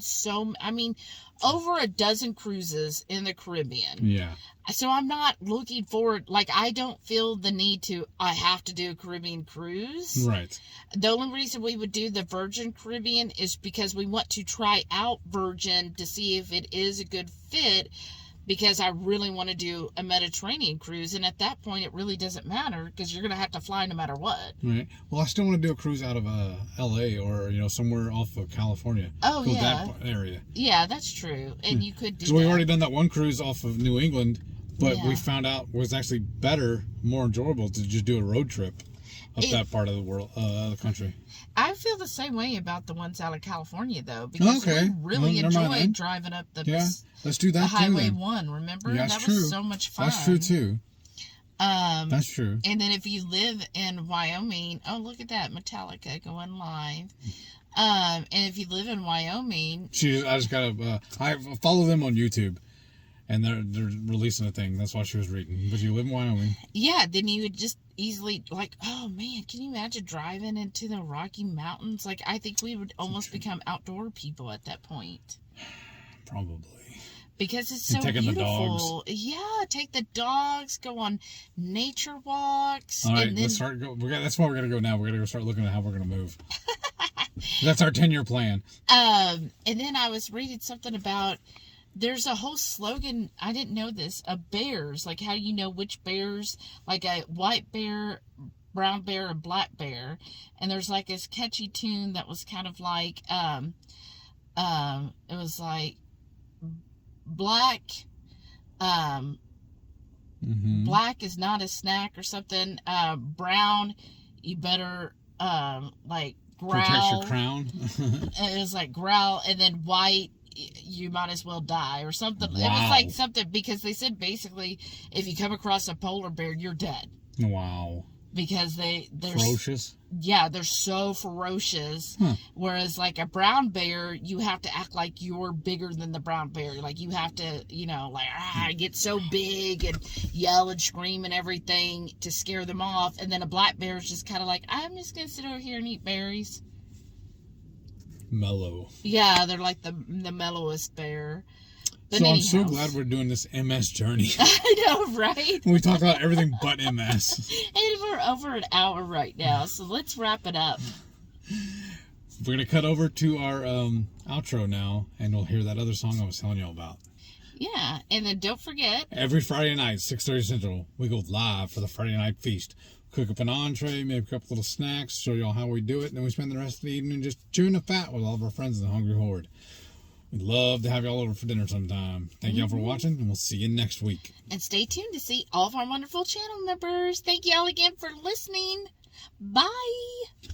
over a dozen cruises in the Caribbean. Yeah. So I'm not looking forward, like, I don't feel the need I have to do a Caribbean cruise. Right. The only reason we would do the Virgin Caribbean is because we want to try out Virgin to see if it is a good fit, because I really want to do a Mediterranean cruise, and at that point it really doesn't matter because you're going to have to fly no matter what. Right. Well, I still want to do a cruise out of L.A. or, you know, somewhere off of California. Oh, Go yeah. that area. Yeah, that's true. And you could do Because we've that. already done that one cruise off of New England, but Yeah. we found out it was actually better, more enjoyable to just do a road trip up that part of the world, the country. I feel the same way about the ones out of California, though, because Okay. we really Well, never mind enjoyed then. driving up Yeah, let's do the that too. Highway then. 1, remember? Yeah, that that's was true. so much fun. That's true too. That's true. And then if you live in Wyoming, oh, look at that, Metallica going live. And if you live in Wyoming, I just gotta. I follow them on YouTube, and they're releasing a thing. That's why she was reading. But you live in Wyoming. yeah, then you would just easily, like, oh man, can you imagine driving into the Rocky Mountains? Like, I think we would almost become outdoor people at that point. Probably. Because it's And so taking the beautiful. Yeah, take the dogs, go on nature walks. All right, and then, let's start. That's why we're gonna go now. We're gonna go start looking at how we're gonna move. That's our 10-year plan. and then I was reading something about, there's a whole slogan, I didn't know this, of bears. Like, how do you know which bears, like a white bear, brown bear, and black bear. And there's like this catchy tune that was kind of like, it was like, black, black is not a snack or something. Brown, you better, like, growl. Protect your crown. And it was like growl, and then white, you might as well die or something. It was Wow. like something, because they said basically if you come across a polar bear, you're dead. Wow. because they're Ferocious. yeah, they're so ferocious. Whereas like a brown bear, you have to act like you're bigger than the brown bear. Like you have to, get so big and yell and scream and everything to scare them off. And then a black bear is just kind of like, I'm just gonna sit over here and eat berries. Mellow. Yeah, they're like the mellowest bear. But So I'm anyhow. so glad we're doing this MS journey. I know, right? We talk about everything but MS. And we're over an hour right now, so let's wrap it up. We're going to cut over to our outro now, and we'll hear that other song I was telling y'all about. Yeah, and then don't forget. Every Friday night, 6:30 Central, we go live for the Friday night feast. Cook up an entree, make up little snacks, show y'all how we do it, and then we spend the rest of the evening just chewing the fat with all of our friends in the Hungry Horde. We'd love to have y'all over for dinner sometime. Thank y'all for watching, and we'll see you next week. And stay tuned to see all of our wonderful channel members. Thank y'all again for listening. Bye.